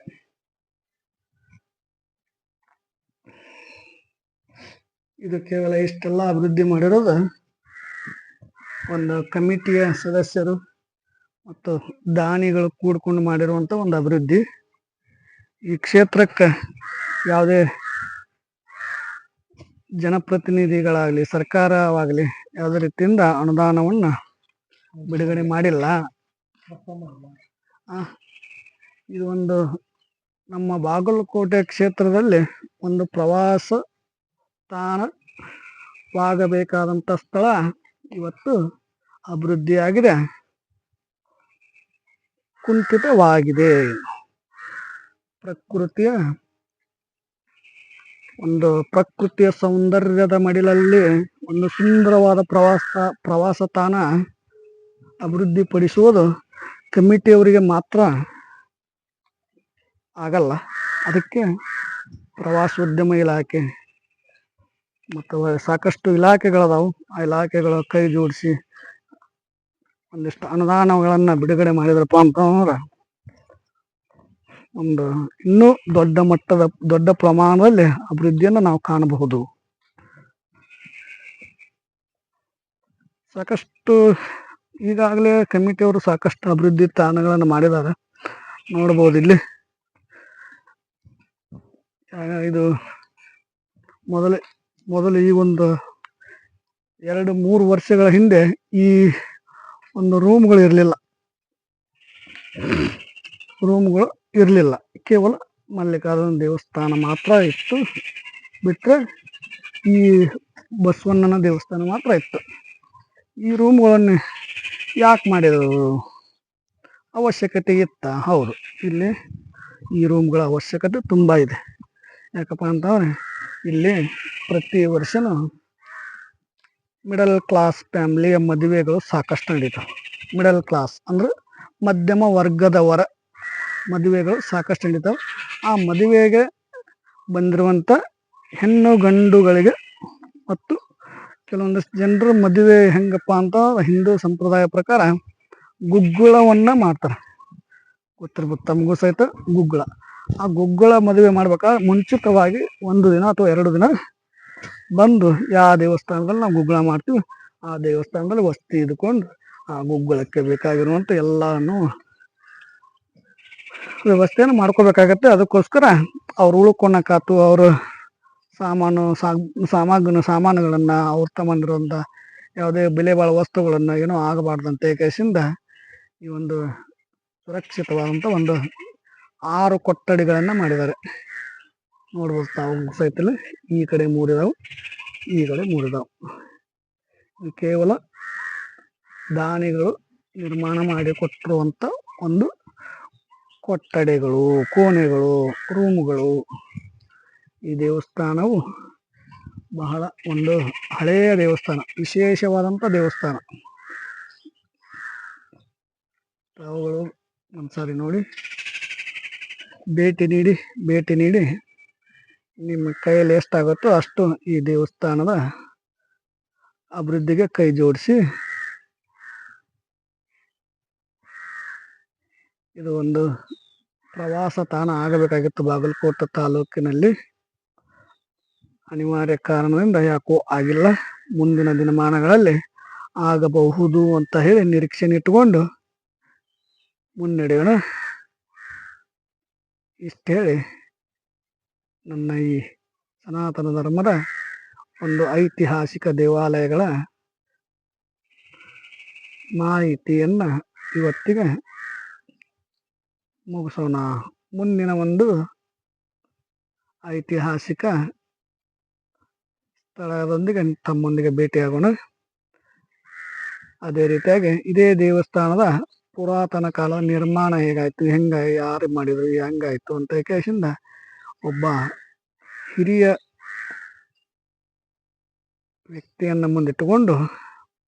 S1: ಇದು ಕೇವಲ ಇಷ್ಟೆಲ್ಲ ಅಭಿವೃದ್ಧಿ ಮಾಡಿರೋದು ಒಂದು ಕಮಿಟಿಯ ಸದಸ್ಯರು ಮತ್ತು ದಾನಿಗಳು ಕೂಡ್ಕೊಂಡು ಮಾಡಿರುವಂಥ ಒಂದು ಅಭಿವೃದ್ಧಿ. ಈ ಕ್ಷೇತ್ರಕ್ಕೆ ಯಾವುದೇ ಜನಪ್ರತಿನಿಧಿಗಳಾಗಲಿ ಸರ್ಕಾರವಾಗಲಿ ಯಾವುದೇ ರೀತಿಯಿಂದ ಅನುದಾನವನ್ನು ಬಿಡುಗಡೆ ಮಾಡಿಲ್ಲ. ಇದು ಒಂದು ನಮ್ಮ ಬಾಗಲಕೋಟೆ ಕ್ಷೇತ್ರದಲ್ಲಿ ಒಂದು ಪ್ರವಾಸ ತಾಣವಾಗಬೇಕಾದಂಥ ಸ್ಥಳ ಇವತ್ತು ಅಭಿವೃದ್ಧಿಯಾಗಿದೆ, ಕುಂಠಿತವಾಗಿದೆ. ಪ್ರಕೃತಿಯ ಸೌಂದರ್ಯದ ಮಡಿಲಲ್ಲಿ ಒಂದು ಸುಂದರವಾದ ಪ್ರವಾಸ ತಾಣ ಅಭಿವೃದ್ಧಿಪಡಿಸುವುದು ಕಮಿಟಿಯವರಿಗೆ ಮಾತ್ರ ಆಗಲ್ಲ. ಅದಕ್ಕೆ ಪ್ರವಾಸೋದ್ಯಮ ಇಲಾಖೆ ಮತ್ತು ಸಾಕಷ್ಟು ಇಲಾಖೆಗಳದಾವು. ಆ ಇಲಾಖೆಗಳ ಕೈ ಜೋಡಿಸಿ ಒಂದಿಷ್ಟು ಅನುದಾನಗಳನ್ನು ಬಿಡುಗಡೆ ಮಾಡಿದ್ರಪ್ಪ ಅಂತಂದ್ರೆ ಒಂದು ಇನ್ನೂ ದೊಡ್ಡ ಪ್ರಮಾಣದಲ್ಲಿ ಅಭಿವೃದ್ಧಿಯನ್ನು ನಾವು ಕಾಣಬಹುದು. ಸಾಕಷ್ಟು ಈಗಾಗಲೇ ಕಮಿಟಿಯವರು ಸಾಕಷ್ಟು ಅಭಿವೃದ್ಧಿ ತಾಣಗಳನ್ನು ಮಾಡಿದ್ದಾರೆ, ನೋಡ್ಬೋದು ಇಲ್ಲಿ. ಇದು ಮೊದಲು ಈ ಒಂದು 2-3 ವರ್ಷಗಳ ಹಿಂದೆ ಈ ಒಂದು ರೂಮ್ಗಳು ಇರಲಿಲ್ಲ. ಕೇವಲ ಮಲ್ಲಿಕಾರ್ಜುನ ದೇವಸ್ಥಾನ ಮಾತ್ರ ಇತ್ತು. ಬಿಟ್ಟರೆ ಈ ಬಸವಣ್ಣನ ದೇವಸ್ಥಾನ ಮಾತ್ರ ಇತ್ತು. ಈ ರೂಮ್ಗಳನ್ನು ಯಾಕೆ ಮಾಡಿದರು? ಅವಶ್ಯಕತೆ ಇತ್ತ? ಹೌದು, ಇಲ್ಲಿ ಈ ರೂಮ್ಗಳ ಅವಶ್ಯಕತೆ ತುಂಬ ಇದೆ. ಯಾಕಪ್ಪ ಅಂತಂದರೆ ಇಲ್ಲಿ ಪ್ರತಿ ವರ್ಷವೂ ಮಿಡಲ್ ಕ್ಲಾಸ್ ಫ್ಯಾಮ್ಲಿಯ ಮದುವೆಗಳು ಸಾಕಷ್ಟು ನಡೀತಾವೆ. ಮಿಡಲ್ ಕ್ಲಾಸ್ ಅಂದರೆ ಮಧ್ಯಮ ವರ್ಗದವರ ಮದುವೆಗಳು ಸಾಕಷ್ಟು ನಡೀತಾವೆ. ಆ ಮದುವೆಗೆ ಬಂದಿರುವಂಥ ಹೆಣ್ಣು ಗಂಡುಗಳಿಗೆ ಮತ್ತು ಕೆಲವೊಂದಿಷ್ಟು ಜನರು ಮದುವೆ ಹೆಂಗಪ್ಪ ಅಂತ ಹಿಂದೂ ಸಂಪ್ರದಾಯ ಪ್ರಕಾರ ಗುಗ್ಗುಳವನ್ನು ಮಾಡ್ತಾರೆ. ಗೊತ್ತಿರ್ಬೇಕು ತಮಗೂ ಸಹಿತ ಗುಗ್ಗುಳ. ಆ ಗುಗ್ಗುಳ ಮದುವೆ ಮಾಡ್ಬೇಕಾದ್ರೆ ಮುಂಚಿತವಾಗಿ 1 ದಿನ ಅಥವಾ 2 ದಿನ ಬಂದು ಯಾವ ದೇವಸ್ಥಾನದಲ್ಲಿ ನಾವು ಗುಗ್ಗುಳ ಮಾಡ್ತೀವಿ ಆ ದೇವಸ್ಥಾನದಲ್ಲಿ ವಸ್ತಿ ಇದ್ಕೊಂಡು ಆ ಗುಗ್ಗುಳಕ್ಕೆ ಬೇಕಾಗಿರುವಂಥ ಎಲ್ಲನೂ ವ್ಯವಸ್ಥೆಯನ್ನು ಮಾಡ್ಕೋಬೇಕಾಗತ್ತೆ. ಅದಕ್ಕೋಸ್ಕರ ಅವ್ರು ಉಳ್ಕೊಳಕಾತು, ಅವರು ಸಾಮಾನುಗಳನ್ನು ಅವ್ರು ತಗೊಂಡಿರುವಂಥ ಯಾವುದೇ ಬೆಲೆ ಬಾಳುವ ವಸ್ತುಗಳನ್ನು ಏನೋ ಆಗಬಾರ್ದಂತೆ ಕೇಸಿಂದ ಈ ಒಂದು ಸುರಕ್ಷಿತವಾದಂಥ ಒಂದು 6 ಕೊಠಡಿಗಳನ್ನು ಮಾಡಿದ್ದಾರೆ. ನೋಡ್ಬೋದು ತಾವು ಸಹಿತಲ್ಲಿ ಈ ಕಡೆ 3 ಇದಾವೆ, ಈ ಕಡೆ 3 ಇದಾವೆ. ಇದು ಕೇವಲ ದಾನಿಗಳು ನಿರ್ಮಾಣ ಮಾಡಿಕೊಟ್ಟಿರುವಂಥ ಒಂದು ಕೊಠಡಿಗಳು, ಕೋಣೆಗಳು, ರೂಮುಗಳು. ಈ ದೇವಸ್ಥಾನವು ಬಹಳ ಒಂದು ಹಳೆಯ ದೇವಸ್ಥಾನ, ವಿಶೇಷವಾದಂಥ ದೇವಸ್ಥಾನ. ತಾವುಗಳು ಒಂದ್ಸಾರಿ ನೋಡಿ ಭೇಟಿ ನೀಡಿ ನಿಮ್ಮ ಕೈಯಲ್ಲಿ ಎಷ್ಟಾಗುತ್ತೋ ಅಷ್ಟು ಈ ದೇವಸ್ಥಾನದ ಅಭಿವೃದ್ಧಿಗೆ ಕೈ ಜೋಡಿಸಿ. ಇದು ಒಂದು ಪ್ರವಾಸ ತಾಣ ಆಗಬೇಕಾಗಿತ್ತು ಬಾಗಲಕೋಟೆ ತಾಲೂಕಿನಲ್ಲಿ. ಅನಿವಾರ್ಯ ಕಾರಣದಿಂದ ಯಾಕೋ ಆಗಿಲ್ಲ. ಮುಂದಿನ ದಿನಮಾನಗಳಲ್ಲಿ ಆಗಬಹುದು ಅಂತ ಹೇಳಿ ನಿರೀಕ್ಷೆ ಇಟ್ಟುಕೊಂಡು ಮುನ್ನಡೆಯೋಣ. ಇಷ್ಟು ಹೇಳಿ ನನ್ನ ಈ ಸನಾತನ ಧರ್ಮದ ಒಂದು ಐತಿಹಾಸಿಕ ದೇವಾಲಯಗಳ ಮಾಹಿತಿಯನ್ನು ಇವತ್ತಿಗೆ ಮುಗಿಸೋಣ. ಮುಂದಿನ ಒಂದು ಐತಿಹಾಸಿಕ ಸ್ಥಳದೊಂದಿಗೆ ತಮ್ಮೊಂದಿಗೆ ಭೇಟಿಯಾಗೋಣ. ಅದೇ ರೀತಿಯಾಗಿ ಇದೇ ದೇವಸ್ಥಾನದ ಪುರಾತನ ಕಾಲದ ನಿರ್ಮಾಣ ಹೇಗಾಯಿತು, ಯಾರು ಮಾಡಿದ್ರು, ಹೆಂಗಾಯಿತು ಅಂತ ಕೇಸಿಂದ ಒಬ್ಬ ಹಿರಿಯ ವ್ಯಕ್ತಿಯನ್ನು ಮುಂದಿಟ್ಟುಕೊಂಡು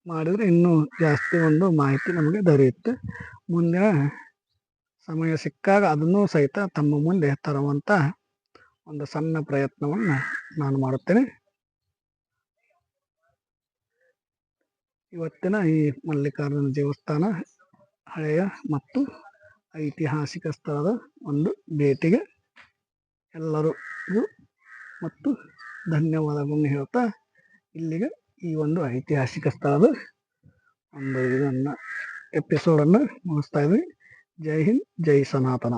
S1: ಮಾಡಿದರೆ ಇನ್ನೂ ಜಾಸ್ತಿ ಒಂದು ಮಾಹಿತಿ ನಮಗೆ ದೊರೆಯುತ್ತೆ. ಮುಂದಿನ ಸಮಯ ಸಿಕ್ಕಾಗ ಅದನ್ನೂ ಸಹಿತ ತಮ್ಮ ಮುಂದೆ ತರುವಂಥ ಒಂದು ಸಣ್ಣ ಪ್ರಯತ್ನವನ್ನು ನಾನು ಮಾಡುತ್ತೇನೆ. ಇವತ್ತಿನ ಈ ಮಲ್ಲಿಕಾರ್ಜುನ ದೇವಸ್ಥಾನ ಹಳೆಯ ಮತ್ತು ಐತಿಹಾಸಿಕ ಸ್ಥಳದ ಒಂದು ಭೇಟಿಗೆ ಎಲ್ಲರಿಗೂ ಮತ್ತು ಧನ್ಯವಾದಗಳನ್ನು ಹೇಳ್ತಾ ಇಲ್ಲಿಗೆ ಈ ಒಂದು ಐತಿಹಾಸಿಕ ಸ್ಥಳದ ಒಂದು ಇದನ್ನು ಎಪಿಸೋಡನ್ನು ಮುಗಿಸ್ತಾ ಇದ್ವಿ. ಜೈ ಹಿಂದ್, ಜೈ ಸನಾತನ.